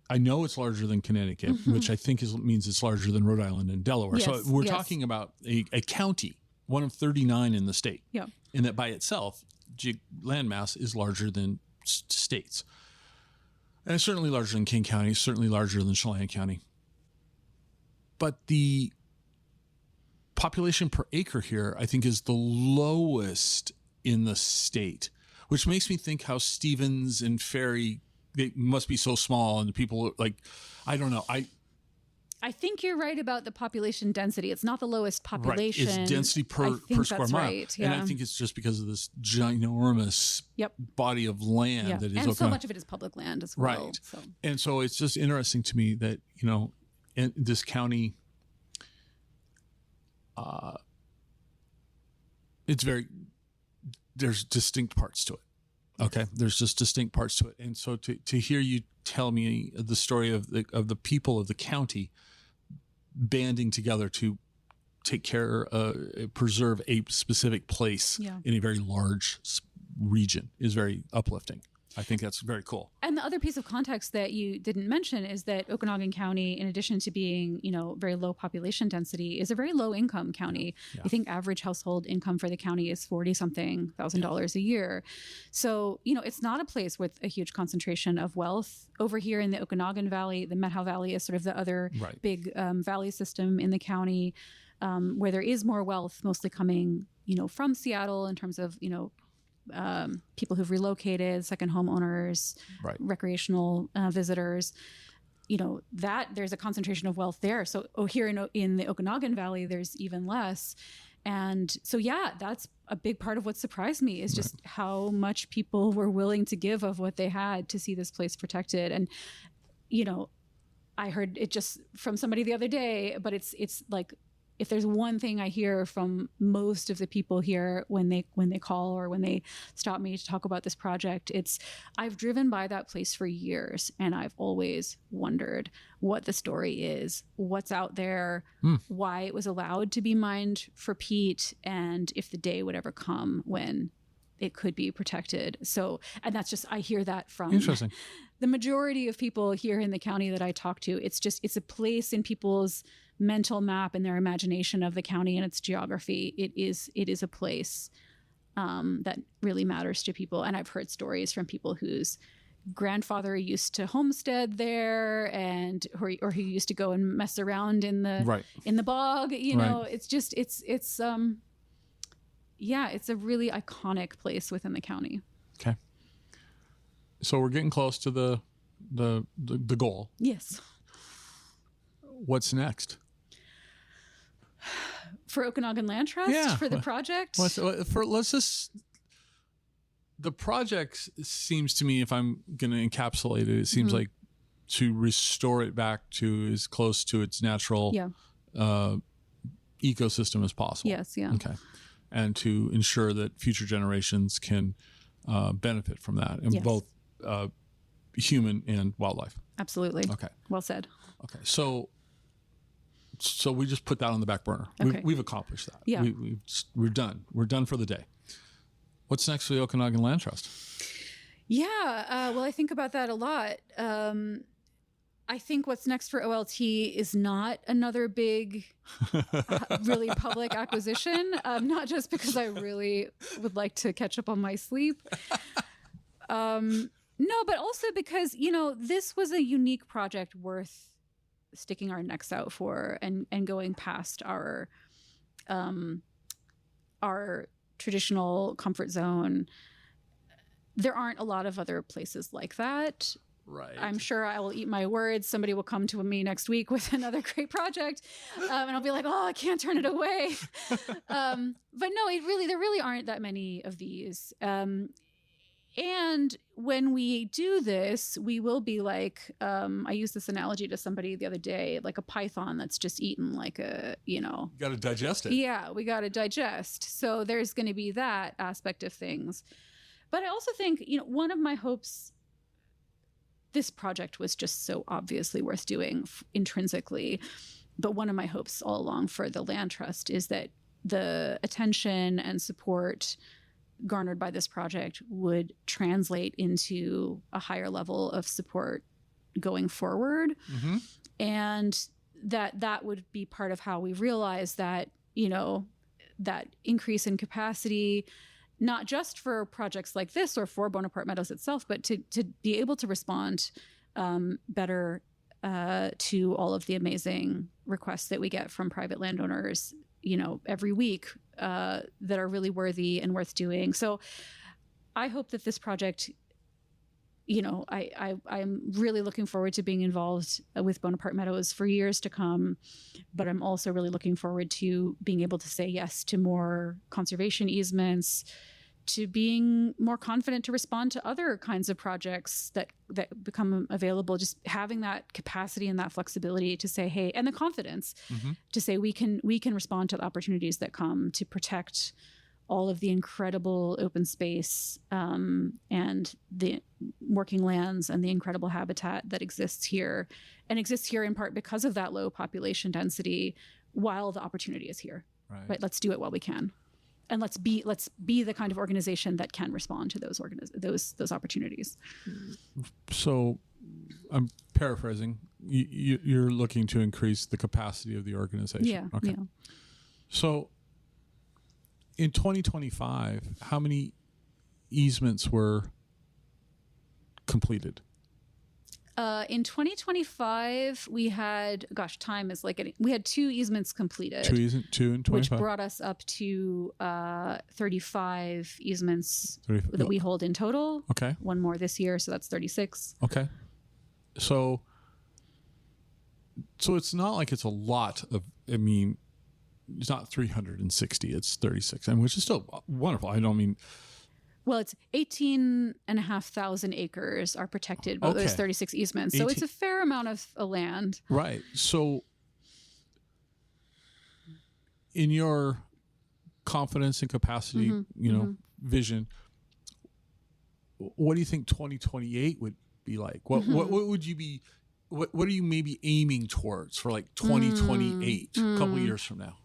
I know it's larger than Connecticut, which I think means it's larger than Rhode Island and Delaware. Yes, so we're talking about a county, one of 39 in the state. Yeah. And that by itself, land mass is larger than states. And it's certainly larger than King County, certainly larger than Chelan County. But the population per acre here, I think, is the lowest in the state, which makes me think how Stevens and Ferry, they must be so small, and people I don't know. I think you're right about the population density. It's not the lowest population. Right. It's density per square mile. Right. Yeah. And I think it's just because of this ginormous body of land that is. And so much of it is public land as well. Right. So. And so it's just interesting to me that, in this county, there's distinct parts to it. Okay. There's just distinct parts to it. And so to hear you tell me the story of the people of the county banding together to take care, preserve a specific place in a very large region is very uplifting. I think that's very cool. And the other piece of context that you didn't mention is that Okanogan County, in addition to being, very low population density, is a very low income county. Yeah. I think average household income for the county is $40-something thousand a year. So, it's not a place with a huge concentration of wealth. Over here in the Okanogan Valley, the Meadows Valley is sort of the other big valley system in the county, where there is more wealth, mostly coming, from Seattle in terms of, people who've relocated, second homeowners, recreational visitors, that there's a concentration of wealth there. So here in the Okanogan Valley, there's even less. And so, that's a big part of what surprised me is just how much people were willing to give of what they had to see this place protected. And, I heard it just from somebody the other day, but it's like, if there's one thing I hear from most of the people here when they call or when they stop me to talk about this project, it's I've driven by that place for years and I've always wondered what the story is, what's out there, why it was allowed to be mined for peat, and if the day would ever come when it could be protected. So, and that's just, I hear that from the majority of people here in the county that I talk to. It's a place in people's mental map and their imagination of the county and its geography. It is a place that really matters to people. And I've heard stories from people whose grandfather used to homestead there and or who used to go and mess around in the bog. It's it's a really iconic place within the county. Okay. So we're getting close to the goal. Yes. What's next? For Okanogan Land Trust, for the project? The project seems to me, if I'm going to encapsulate it, it seems like to restore it back to as close to its natural ecosystem as possible. Yes, yeah. Okay. And to ensure that future generations can benefit from that, and both human and wildlife. Absolutely. Okay. Well said. Okay. So we just put that on the back burner. Okay. We've accomplished that. Yeah. We're done. We're done for the day. What's next for the Okanogan Land Trust? Yeah. Well, I think about that a lot. I think what's next for OLT is not another big, really public acquisition. Not just because I really would like to catch up on my sleep. No, but also because, this was a unique project worth sticking our necks out for and going past our traditional comfort zone. There aren't a lot of other places like that. Right. I'm sure I will eat my words. Somebody will come to me next week with another great project. And I'll be like, I can't turn it away. But no, there really aren't that many of these. And when we do this, we will be like, I used this analogy to somebody the other day, like a python that's just eaten like You got to digest it. Yeah, we got to digest. So there's going to be that aspect of things. But I also think, one of my hopes, this project was just so obviously worth doing intrinsically. But one of my hopes all along for the Land Trust is that the attention and support garnered by this project would translate into a higher level of support going forward. Mm-hmm. And that would be part of how we realize that, that increase in capacity, not just for projects like this or for Bonaparte Meadows itself, but to be able to respond better to all of the amazing requests that we get from private landowners, every week that are really worthy and worth doing. So I hope that this project, I'm really looking forward to being involved with Bonaparte Meadows for years to come, but I'm also really looking forward to being able to say yes to more conservation easements, to being more confident to respond to other kinds of projects that become available, just having that capacity and that flexibility to say, hey, and the confidence to say we can respond to the opportunities that come to protect all of the incredible open space and the working lands and the incredible habitat that exists here, and exists here in part because of that low population density while the opportunity is here. Right? Let's do it while we can. and let's be the kind of organization that can respond to those opportunities. So I'm paraphrasing. You're looking to increase the capacity of the organization. Yeah. Okay. Yeah. So in 2025, how many easements were completed? In 2025, we had, time is like, we had 2 easements completed. 2 in 25? Which brought us up to 35 easements that we hold in total. Okay. 1 more this year, so that's 36. Okay. So it's not like it's a lot of, it's not 360, it's 36, which is still wonderful. I don't mean... Well, it's 18,500 acres are protected by those 36 easements. So it's a fair amount of land. Right. So in your confidence and capacity, vision, what do you think 2028 would be like? What would you be, what are you maybe aiming towards for like 2028, a couple of years from now?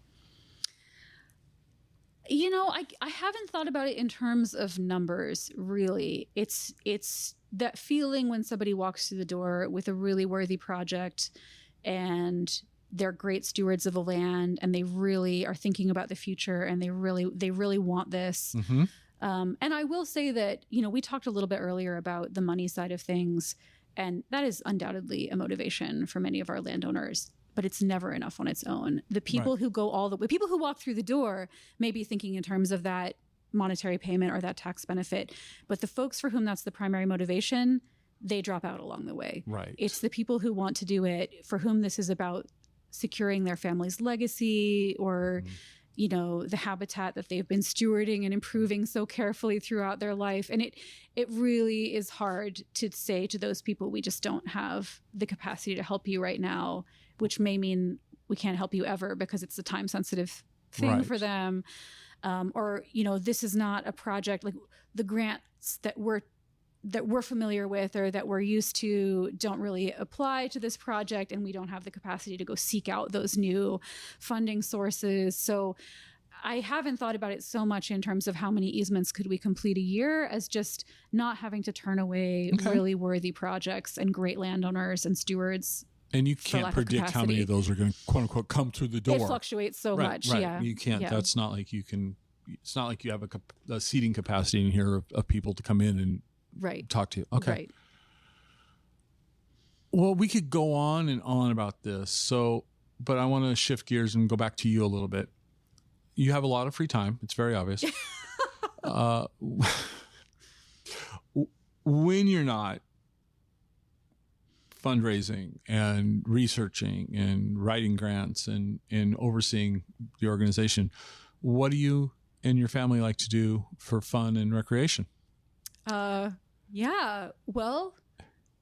I haven't thought about it in terms of numbers, really. It's that feeling when somebody walks through the door with a really worthy project and they're great stewards of the land and they really are thinking about the future and they really want this. Mm-hmm. And I will say that, we talked a little bit earlier about the money side of things, and that is undoubtedly a motivation for many of our landowners. But it's never enough on its own. The people who go all the way, people who walk through the door may be thinking in terms of that monetary payment or that tax benefit. But the folks for whom that's the primary motivation, they drop out along the way. Right. It's the people who want to do it, for whom this is about securing their family's legacy or, the habitat that they've been stewarding and improving so carefully throughout their life. And it really is hard to say to those people, we just don't have the capacity to help you right now, which may mean we can't help you ever because it's a time sensitive thing for them. Or, this is not a project like the grants that we're familiar with or that we're used to don't really apply to this project, and we don't have the capacity to go seek out those new funding sources. So I haven't thought about it so much in terms of how many easements could we complete a year as just not having to turn away really worthy projects and great landowners and stewards. And you can't predict how many of those are going to, quote unquote, come through the door. It fluctuates so much. Right. Yeah. You can't. Yeah. That's not like you can. It's not like you have a seating capacity in here of people to come in and talk to you. Okay. Right. Well, we could go on and on about this. So, but I want to shift gears and go back to you a little bit. You have a lot of free time. It's very obvious. When you're not fundraising and researching and writing grants and overseeing the organization, what do you and your family like to do for fun and recreation? Well,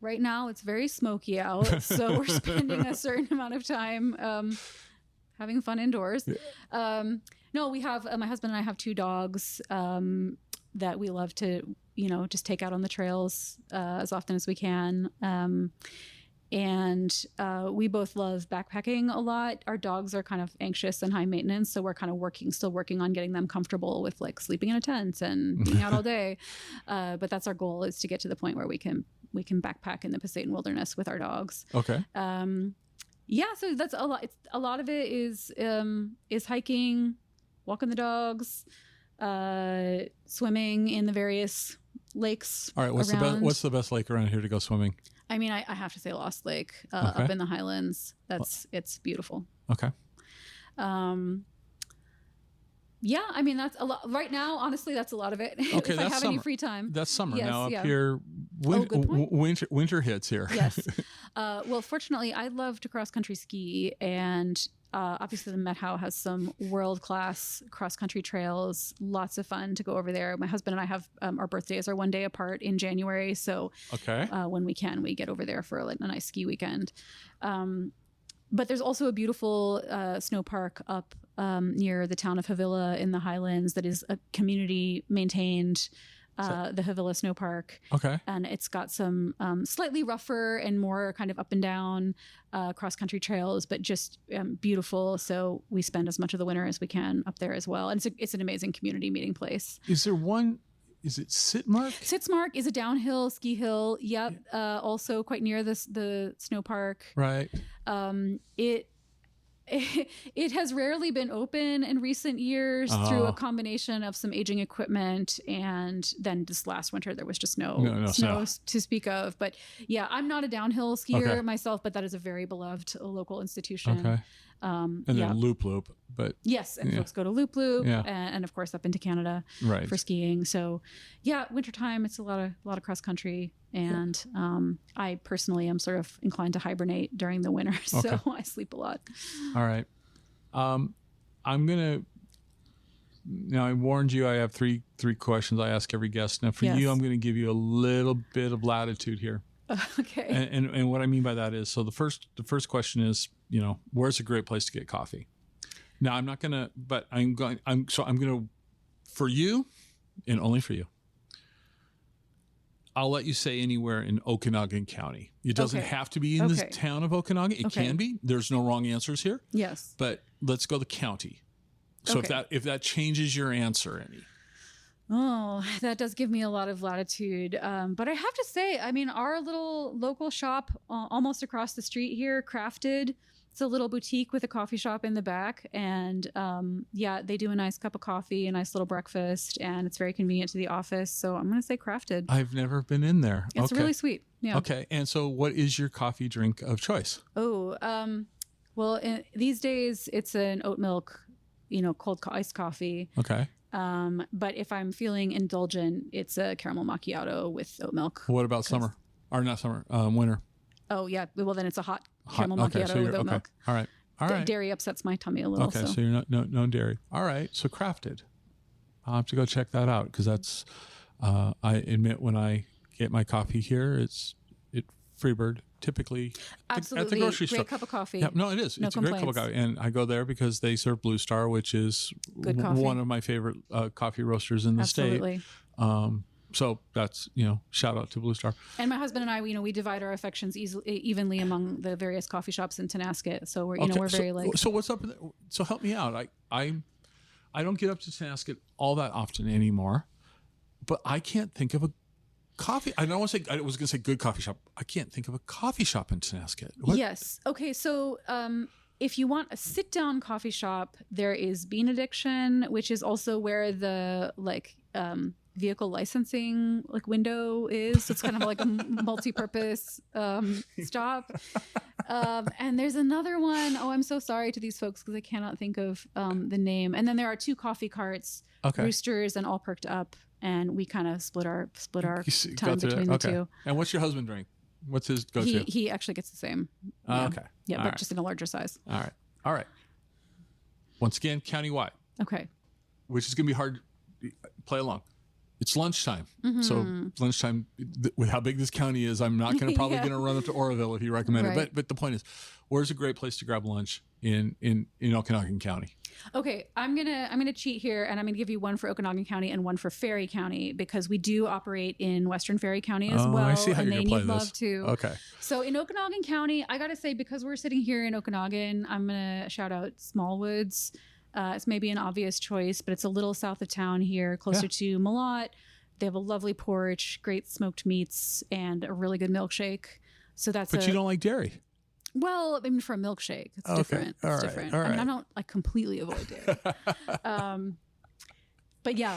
right now it's very smoky out, so we're spending a certain amount of time having fun indoors. No, we have my husband and I have 2 dogs that we love to just take out on the trails as often as we can. And we both love backpacking a lot. Our dogs are kind of anxious and high maintenance, so we're kind of still working on getting them comfortable with like sleeping in a tent and being out all day. But that's our goal, is to get to the point where we can backpack in the Pasayten Wilderness with our dogs. Okay. So that's a lot. A lot of it is hiking, walking the dogs, swimming in the various lakes. All right. What's the best lake around here to go swimming? I mean, I have to say Lost Lake up in the Highlands. It's beautiful. Okay. Yeah, I mean, that's a lot right now. Honestly, that's a lot of it. Okay, if I have any free time. That's summer. Yes, now up here, winter hits here. Yes. Well, fortunately, I love to cross country ski, and obviously the Met Howe has some world-class cross-country trails. Lots of fun to go over there. My husband and I have our birthdays are one day apart in January, so when we can, we get over there for a nice ski weekend. But there's also a beautiful snow park up near the town of Havila in the Highlands that is a community maintained the Havila Snow Park. Okay. And it's got some slightly rougher and more kind of up and down cross-country trails, but just beautiful. So we spend as much of the winter as we can up there as well. And it's an amazing community meeting place. Is there one... Is it Sitmark? Sitmark is a downhill ski hill. Yep. Also quite near the snow park. Right. It has rarely been open in recent years through a combination of some aging equipment, and then this last winter there was just no snow to speak of. But yeah, I'm not a downhill skier myself, but that is a very beloved local institution. Okay. And then Loop, but yes, and folks go to Loop, and of course up into Canada for skiing. So yeah, wintertime it's a lot of cross country, and I personally am sort of inclined to hibernate during the winter, so I sleep a lot. All right, I'm gonna. Now I warned you. I have three questions I ask every guest. Now for you, I'm going to give you a little bit of latitude here. Okay. And what I mean by that is, so the first question is, where's a great place to get coffee? Now I'm not gonna, but I'm going to, for you, and only for you, I'll let you say anywhere in Okanogan County. It doesn't have to be in the town of Okanogan. It can be. There's no wrong answers here. Yes. But let's go the county. So if that changes your answer any. Oh, that does give me a lot of latitude. But I have to say, I mean, our little local shop almost across the street here, Crafted, it's a little boutique with a coffee shop in the back. And they do a nice cup of coffee, a nice little breakfast, and it's very convenient to the office. So I'm going to say Crafted. I've never been in there. It's really sweet. Yeah. Okay. And so what is your coffee drink of choice? Oh, well, these days it's an oat milk, cold iced coffee. Okay. But if I'm feeling indulgent, it's a caramel macchiato with oat milk. What about summer? Or not summer, winter? Oh, yeah. Well, then it's a hot caramel macchiato with oat milk. All right. Dairy upsets my tummy a little. Okay, so you're not no dairy. All right, so Crafted. I'll have to go check that out because that's, I admit when I get my coffee here, it's Freebird. Typically absolutely at the grocery store. Great cup of coffee. Yeah, no, it is. No it's complaints. A great cup of coffee, and I go there because they serve Blue Star, which is one of my favorite coffee roasters in the state. So that's shout out to Blue Star. And my husband and I, we divide our affections evenly among the various coffee shops in Tonasket. So we're we're very like. So what's up? So help me out. I don't get up to Tonasket all that often anymore, but I can't think of a coffee. I was going to say good coffee shop. I can't think of a coffee shop in Tonasket. Yes. Okay. So if you want a sit-down coffee shop, there is Bean Addiction, which is also where the vehicle licensing window is. So it's kind of like a multi-purpose stop. And there's another one. Oh, I'm so sorry to these folks because I cannot think of the name. And then there are two coffee carts, Roosters and All Perked Up. And we kind of split our time between the two. And what's your husband drink? What's his go-to? He actually gets the same. Yeah. Okay. Yeah, all but just in a larger size. All right. Once again, countywide. Okay. Which is going to be hard to play along. It's lunchtime. Mm-hmm. So lunchtime, with how big this county is, I'm not going to run up to Oroville if you recommend it. But the point is, where's a great place to grab lunch in Okanogan County? Okay, I'm gonna cheat here, and I'm gonna give you one for Okanogan County and one for Ferry County because we do operate in Western Ferry County as well. I see how and you're they gonna need play love this. too. Okay. So in Okanogan County, I gotta say because we're sitting here in Okanogan, I'm gonna shout out Smallwoods. It's maybe an obvious choice, but it's a little south of town here, closer to Malott. They have a lovely porch, great smoked meats, and a really good milkshake. So that's. But you don't like dairy. Well, I mean, for a milkshake, it's different. It's different. I mean, I don't completely avoid dairy. But yeah,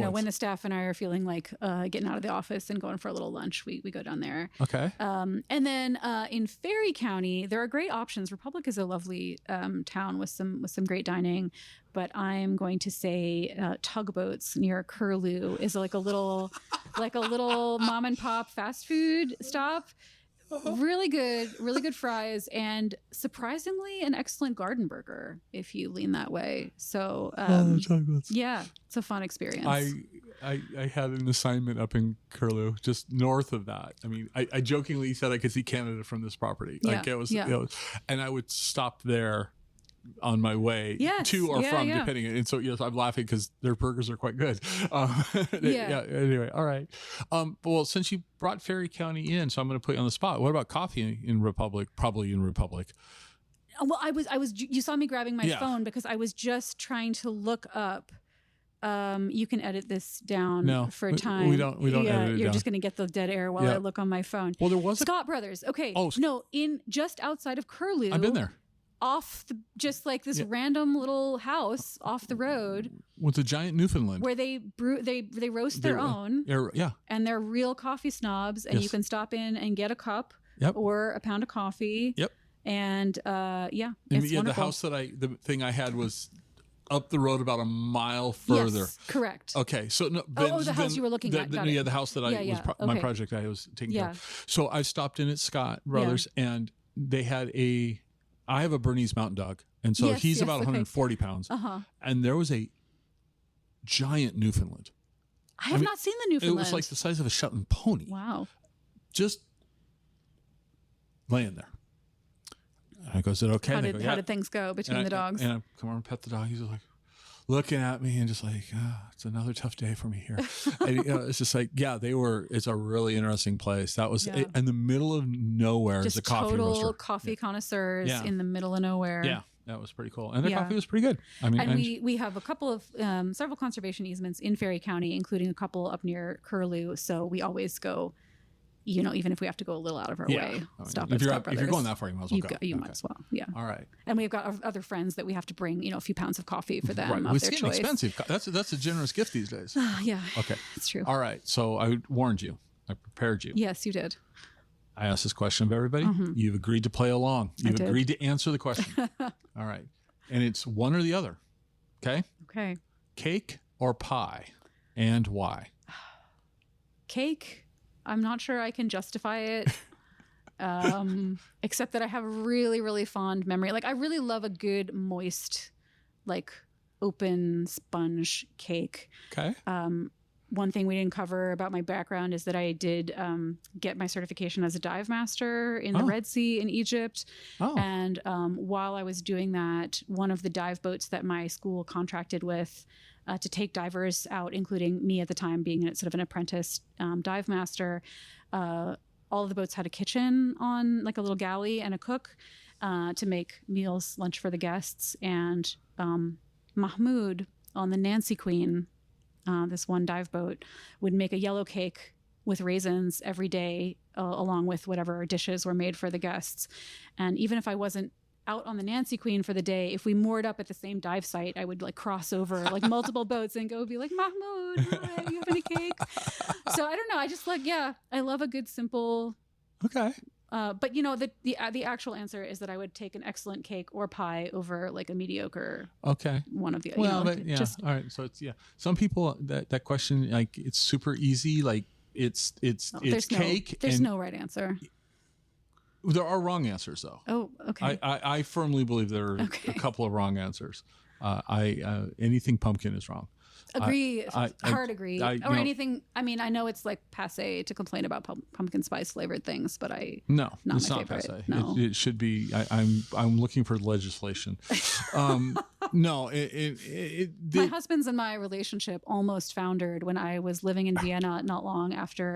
when the staff and I are feeling like getting out of the office and going for a little lunch, we go down there. Okay. And then in Ferry County, there are great options. Republic is a lovely town with some great dining, but I'm going to say Tugboats near Curlew is like a little mom and pop fast food stop. Really good fries, and surprisingly an excellent garden burger if you lean that way. So yeah, it's a fun experience. I had an assignment up in Curlew, just north of that. I mean, I jokingly said I could see Canada from this property. It was, and I would stop there on my way Yes. to or Yeah, from, yeah. depending. And so, yes, I'm laughing because their burgers are quite good. Yeah. Anyway, all right. Well, since you brought Ferry County in, so I'm going to put you on the spot. What about coffee in Republic? Probably in Republic. Well, I was. You saw me grabbing my Yeah. phone because I was just trying to look up. You can edit this down No, for we time. don't edit it You're down. just going to get the dead air while I look on my phone. Well, there was Scott Brothers. Okay. Oh, no, in just outside of Curlew. I've been there. Just like this random little house off the road With a giant Newfoundland. where they roast their own. Yeah. And they're real coffee snobs, and you can stop in and get a cup or a pound of coffee. Yep. And it's the wonderful. house the thing I had was up the road about a mile further. Yes, correct. Okay, so no, the house you were looking at. Got it. The house that I was my project I was taking care of. So I stopped in at Scott Brothers, and they had I have a Bernese Mountain Dog, and so he's about 140 pounds. And there was a giant Newfoundland. I have not seen the Newfoundland. It was like the size of a Shetland pony. Wow. Just laying there. And I go, is it okay? How did things go between the dogs? And I come over and pet the dog. He's like looking at me and just like, it's another tough day for me here. And, it's just like, it's a really interesting place. That was in the middle of nowhere. Just as a coffee total roaster. coffee connoisseurs in the middle of nowhere. Yeah. That was pretty cool. And their coffee was pretty good. I mean, and we have a couple of several conservation easements in Ferry County, including a couple up near Curlew. So we always go, even if we have to go a little out of our way, stop at Scott Brothers. If you're going that far, you might as well go. You might as well. Yeah. All right. And we've got other friends that we have to bring, a few pounds of coffee for them of It's their getting choice. expensive. That's a generous gift these days. Yeah. Okay. It's true. All right. So I warned you. I prepared you. Yes, you did. I asked this question of everybody. You've agreed to play along. You've agreed to answer the question. All right. And it's one or the other. Okay? Okay. Cake or pie, and why? Cake. I'm not sure I can justify it, except that I have a really, really fond memory. Like, I really love a good, moist, like, open sponge cake. Okay. One thing we didn't cover about my background is that I did get my certification as a dive master in the Red Sea in Egypt. And while I was doing that, one of the dive boats that my school contracted with to take divers out, including me at the time being sort of an apprentice dive master, all of the boats had a kitchen on, like a little galley, and a cook to make meals, lunch for the guests. And Mahmoud on the Nancy Queen, this one dive boat, would make a yellow cake with raisins every day, along with whatever dishes were made for the guests. And even if I wasn't out on the Nancy Queen for the day, if we moored up at the same dive site, I would like cross over like multiple boats and go be like, Mahmoud, hi, you having a cake? So I don't know. I just I love a good simple. Okay. But the actual answer is that I would take an excellent cake or pie over like a mediocre. Okay. One of the. Well, all right. So it's Some people that question, like, it's super easy. Like it's cake. There's no right answer. There are wrong answers, though. Oh, okay. I firmly believe there are a couple of wrong answers. Anything pumpkin is wrong. Agree. Hard agree. Anything. I mean, I know it's like passe to complain about pumpkin spice flavored things, but it's not not favorite. passe. No. It should be. I'm looking for legislation. No. My husband's and my relationship almost foundered when I was living in Vienna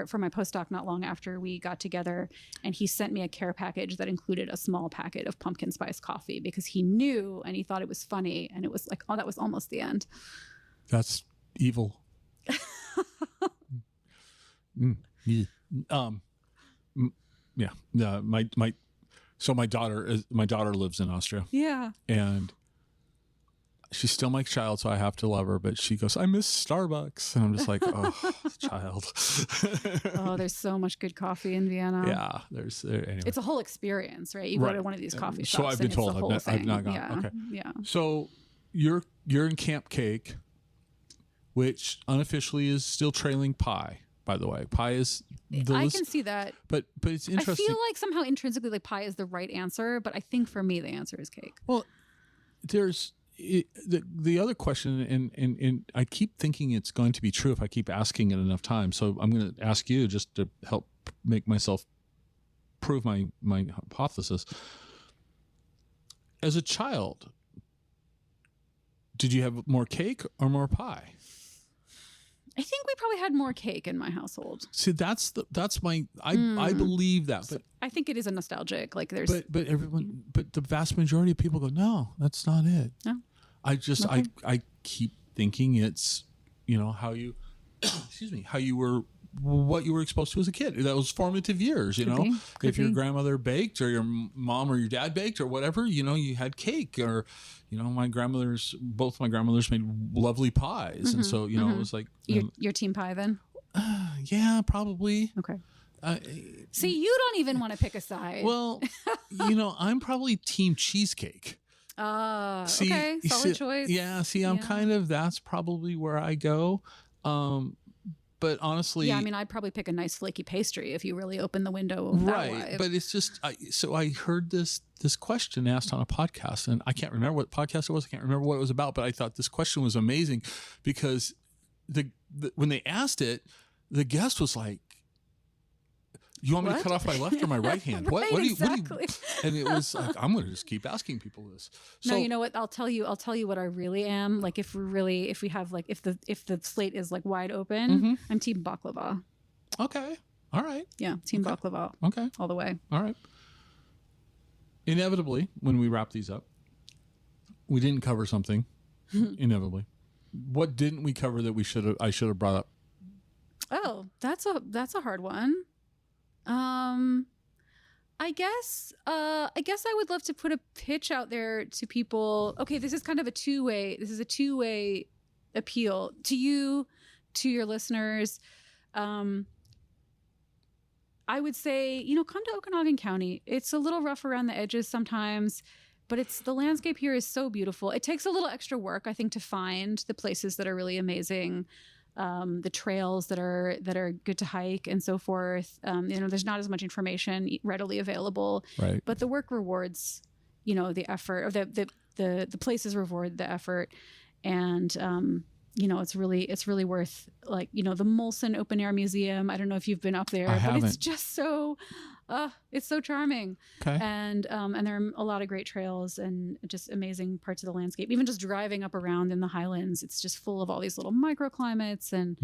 for my postdoc not long after we got together, and he sent me a care package that included a small packet of pumpkin spice coffee because he knew and he thought it was funny, and it was like, that was almost the end. That's evil. My daughter lives in Austria. Yeah. And she's still my child, so I have to love her. But she goes, I miss Starbucks, and I'm just like, oh, child. Oh, there's so much good coffee in Vienna. Yeah, anyway. It's a whole experience, right? You go to one of these coffee shops. So I've been told. I've not gone. Yeah. Okay. Yeah. So you're in Camp Cake, which unofficially is still trailing pie. By the way, pie is I can see that, but it's interesting. I feel like somehow intrinsically, like, pie is the right answer, but I think for me the answer is cake. Well, there's the other question, and I keep thinking it's going to be true if I keep asking it enough times. So I'm going to ask you just to help make myself prove my hypothesis. As a child, Did you have more cake or more pie? I think we probably had more cake in my household. See, that's my I believe that, but I think it is a nostalgic. Like there's, but the vast majority of people go, no, that's not it. No. I keep thinking it's, how you, excuse me, how you were, what you were exposed to as a kid. That was formative years, Could if your be. grandmother baked or your mom or your dad baked or whatever, you had cake or, both my grandmothers made lovely pies. And so, it was like. Your team pie then? Yeah, probably. Okay. See, you don't even want to pick a side. Well, I'm probably team cheesecake. Okay. Solid choice. Yeah. See, I'm kind of, that's probably where I go. But honestly, yeah, I mean, I'd probably pick a nice flaky pastry if you really open the window that way. But it's just, so I heard this question asked on a podcast, and I can't remember what podcast it was. I can't remember what it was about, but I thought this question was amazing because when they asked it, the guest was like, "You want me to cut off my left or my right hand? Right, what do you?" exactly. And it was like, I'm going to just keep asking people this. So, no, you know what? I'll tell you what I really am. Like if we have like if the slate is like wide open, I'm team baklava. Okay. All right. Yeah, team baklava. Okay. All the way. All right. Inevitably, when we wrap these up, we didn't cover something. Inevitably, what didn't we cover that I should have brought up? Oh, that's a hard one. I guess I would love to put a pitch out there to people. Okay, this is kind of a two-way. This is a two-way appeal to you, to your listeners. I would say, come to Okanogan County. It's a little rough around the edges sometimes, but the landscape here is so beautiful. It takes a little extra work, I think, to find the places that are really amazing. The trails that are good to hike and so forth. There's not as much information readily available, right? But the work rewards, the effort, or the places reward the effort, and it's really worth, like, the Molson Open Air Museum. I don't know if you've been up there, but it's just so. It's so charming. Okay. And there are a lot of great trails and just amazing parts of the landscape. Even just driving up around in the highlands, it's just full of all these little microclimates, and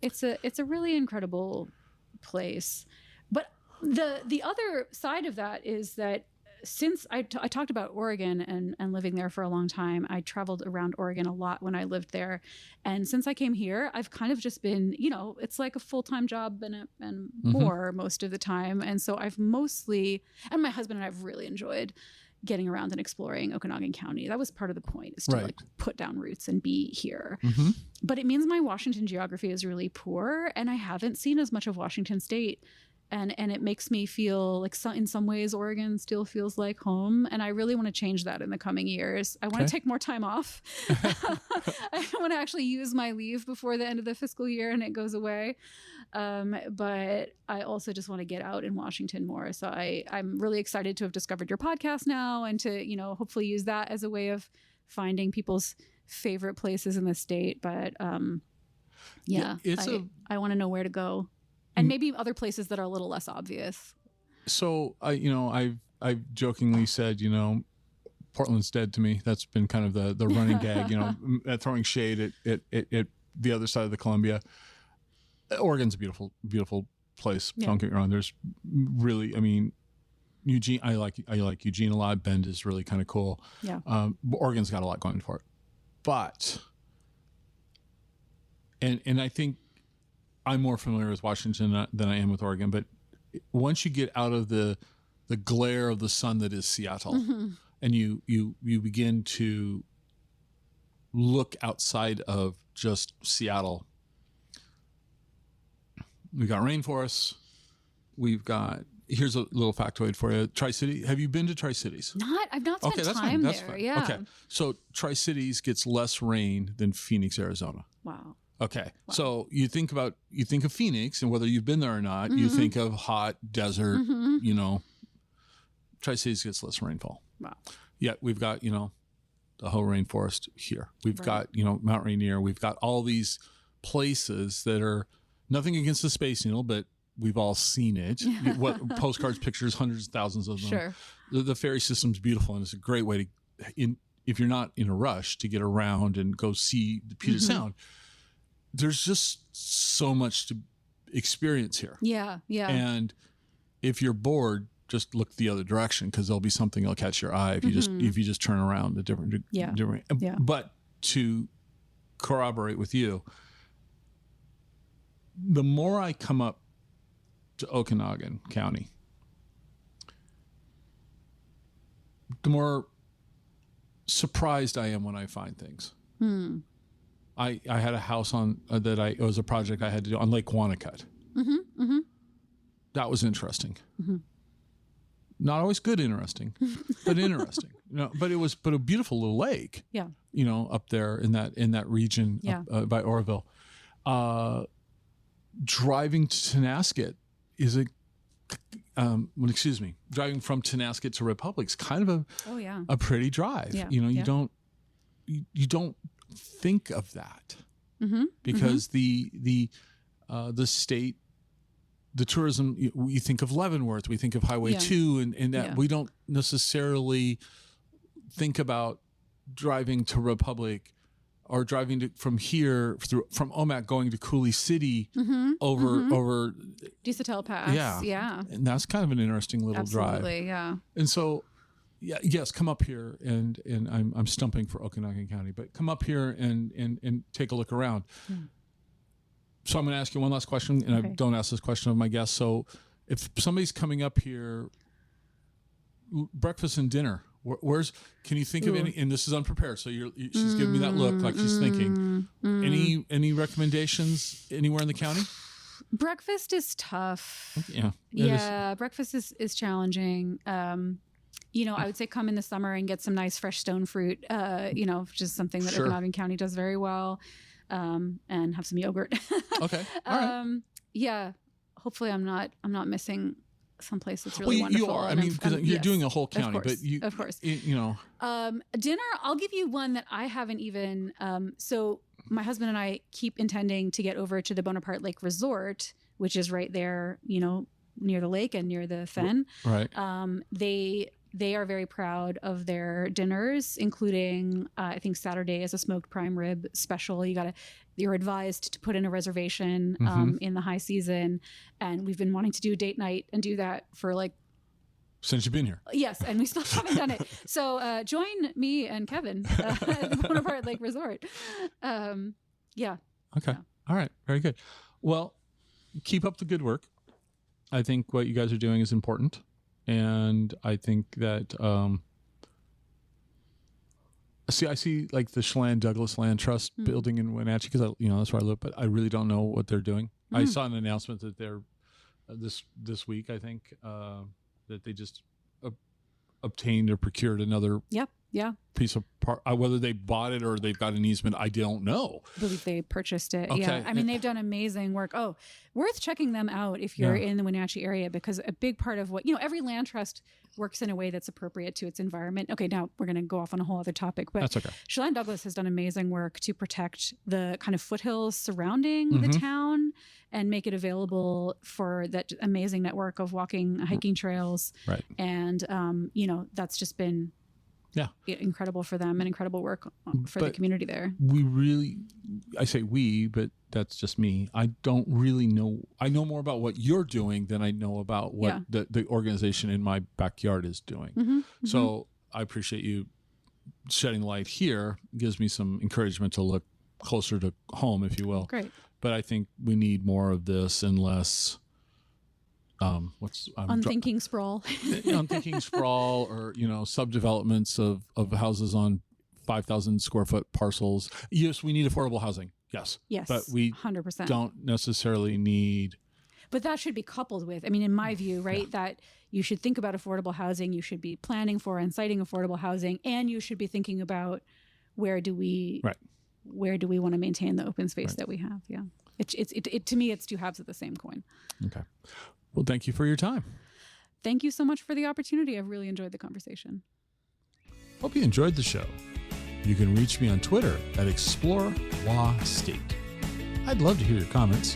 it's a really incredible place. But the other side of that is that since I talked about Oregon and living there for a long time, I traveled around Oregon a lot when I lived there. And since I came here, I've kind of just been, it's like a full-time job and more most of the time. And so I've mostly, and my husband and I have really enjoyed getting around and exploring Okanogan County. That was part of the point, is to like put down roots and be here. But it means my Washington geography is really poor, and I haven't seen as much of Washington State. And it makes me feel like in some ways Oregon still feels like home. And I really want to change that in the coming years. I want to take more time off. I want to actually use my leave before the end of the fiscal year and it goes away. But I also just want to get out in Washington more. So I'm really excited to have discovered your podcast now and to, hopefully use that as a way of finding people's favorite places in the state. But I want to know where to go. And maybe other places that are a little less obvious. So, I've jokingly said, Portland's dead to me. That's been kind of the running gag, throwing shade at the other side of the Columbia. Oregon's a beautiful, beautiful place. Yeah. Don't get me wrong. There's really, Eugene, I like Eugene a lot. Bend is really kind of cool. Yeah. Oregon's got a lot going for it. But, and I think, I'm more familiar with Washington than I am with Oregon, but once you get out of the glare of the sun that is Seattle, and you begin to look outside of just Seattle, we've got rainforests. We've got, here's a little factoid for you. Tri-City. Have you been to Tri-Cities? I've not spent time there. Fine. Yeah. Okay. So Tri-Cities gets less rain than Phoenix, Arizona. Wow. Okay. Wow. So you think of Phoenix, and whether you've been there or not, you think of hot desert, Tri-Cities gets less rainfall. Wow. Yet we've got, the whole rainforest here. We've got, Mount Rainier. We've got all these places that are nothing against the Space Needle, but we've all seen it. What postcards, pictures, hundreds of thousands of them. Sure. The ferry system's beautiful, and it's a great way to if you're not in a rush to get around and go see the Puget Sound, there's just so much to experience here. Yeah. And if you're bored, just look the other direction, because there'll be something that'll catch your eye if you just turn around a different. But to corroborate with you, the more I come up to Okanogan County, the more surprised I am when I find things. I had a house on it was a project I had to do on Lake Wenatchee. That was interesting. Not always good interesting, but interesting. But it was a beautiful little lake. Yeah. Up there in that region by Oroville. Driving to Tonasket is driving from Tonasket to Republic's kind of a pretty drive. Yeah. You don't think of that because the state, the tourism, we think of Leavenworth, we think of Highway 2, and that we don't necessarily think about driving to Republic or driving from Omak going to Coulee City over Desautels Pass. Yeah. And that's kind of an interesting little drive. Absolutely, yeah. And so, yes, come up here, and I'm stumping for Okanogan County, but come up here and take a look around. So I'm going to ask you one last question, and I don't ask this question of my guests. So if somebody's coming up here, breakfast and dinner, can you think of any, and this is unprepared, so she's giving me that look like she's thinking. Any recommendations anywhere in the county? Breakfast is tough. Yeah. Breakfast is challenging. I would say come in the summer and get some nice fresh stone fruit, which is something that Okanogan County does very well, and have some yogurt. Okay. All right. Yeah. Hopefully I'm not missing someplace that's really wonderful. You are. I mean, because you're doing a whole county, of course. Dinner, I'll give you one that I haven't even, so my husband and I keep intending to get over to the Bonaparte Lake Resort, which is right there, near the lake and near the fen. Right. They are very proud of their dinners, including I think Saturday is a smoked prime rib special. You're advised to put in a reservation in the high season, and we've been wanting to do a date night and do that for since you've been here. Yes, and we still haven't done it. So join me and Kevin at the Bonaparte Lake Resort. Okay. Yeah. All right. Very good. Well, keep up the good work. I think what you guys are doing is important. And I think that, I see like the Douglas Land Trust building in Wenatchee, because that's where I live, but I really don't know what they're doing. I saw an announcement that they're this week, I think, that they just obtained or procured another piece of whether they bought it or they've got an easement, I don't know. I believe they purchased it. Okay. Yeah. I mean, they've done amazing work. Oh, worth checking them out if you're in the Wenatchee area, because a big part of what, every land trust works in a way that's appropriate to its environment. Okay, now we're going to go off on a whole other topic, but that's okay. Chelan Douglas has done amazing work to protect the kind of foothills surrounding the town and make it available for that amazing network of walking, hiking trails. Right. And, that's just been incredible for them and incredible work for the community there. I say we, but that's just me. I don't really know. I know more about what you're doing than I know about what the organization in my backyard is doing. So I appreciate you shedding light here. It gives me some encouragement to look closer to home, if you will. Great. But I think we need more of this and less unthinking sprawl. Unthinking sprawl, or subdevelopments of houses on 5,000 square foot parcels. Yes, we need affordable housing. Yes, but we 100% don't necessarily need. But that should be coupled with, in my view, right, that you should think about affordable housing. You should be planning for and citing affordable housing, and you should be thinking about where do we want to maintain the open space that we have. Yeah, it to me, it's two halves of the same coin. Okay. Well, thank you for your time. Thank you so much for the opportunity. I've really enjoyed the conversation. Hope you enjoyed the show. You can reach me on Twitter at ExploreWaState. I'd love to hear your comments.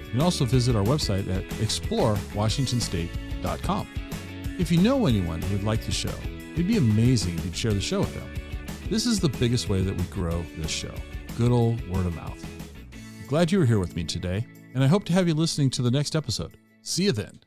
You can also visit our website at explorewashingtonstate.com. If you know anyone who would like the show, it'd be amazing if you'd share the show with them. This is the biggest way that we grow this show. Good old word of mouth. Glad you were here with me today, and I hope to have you listening to the next episode. See you then.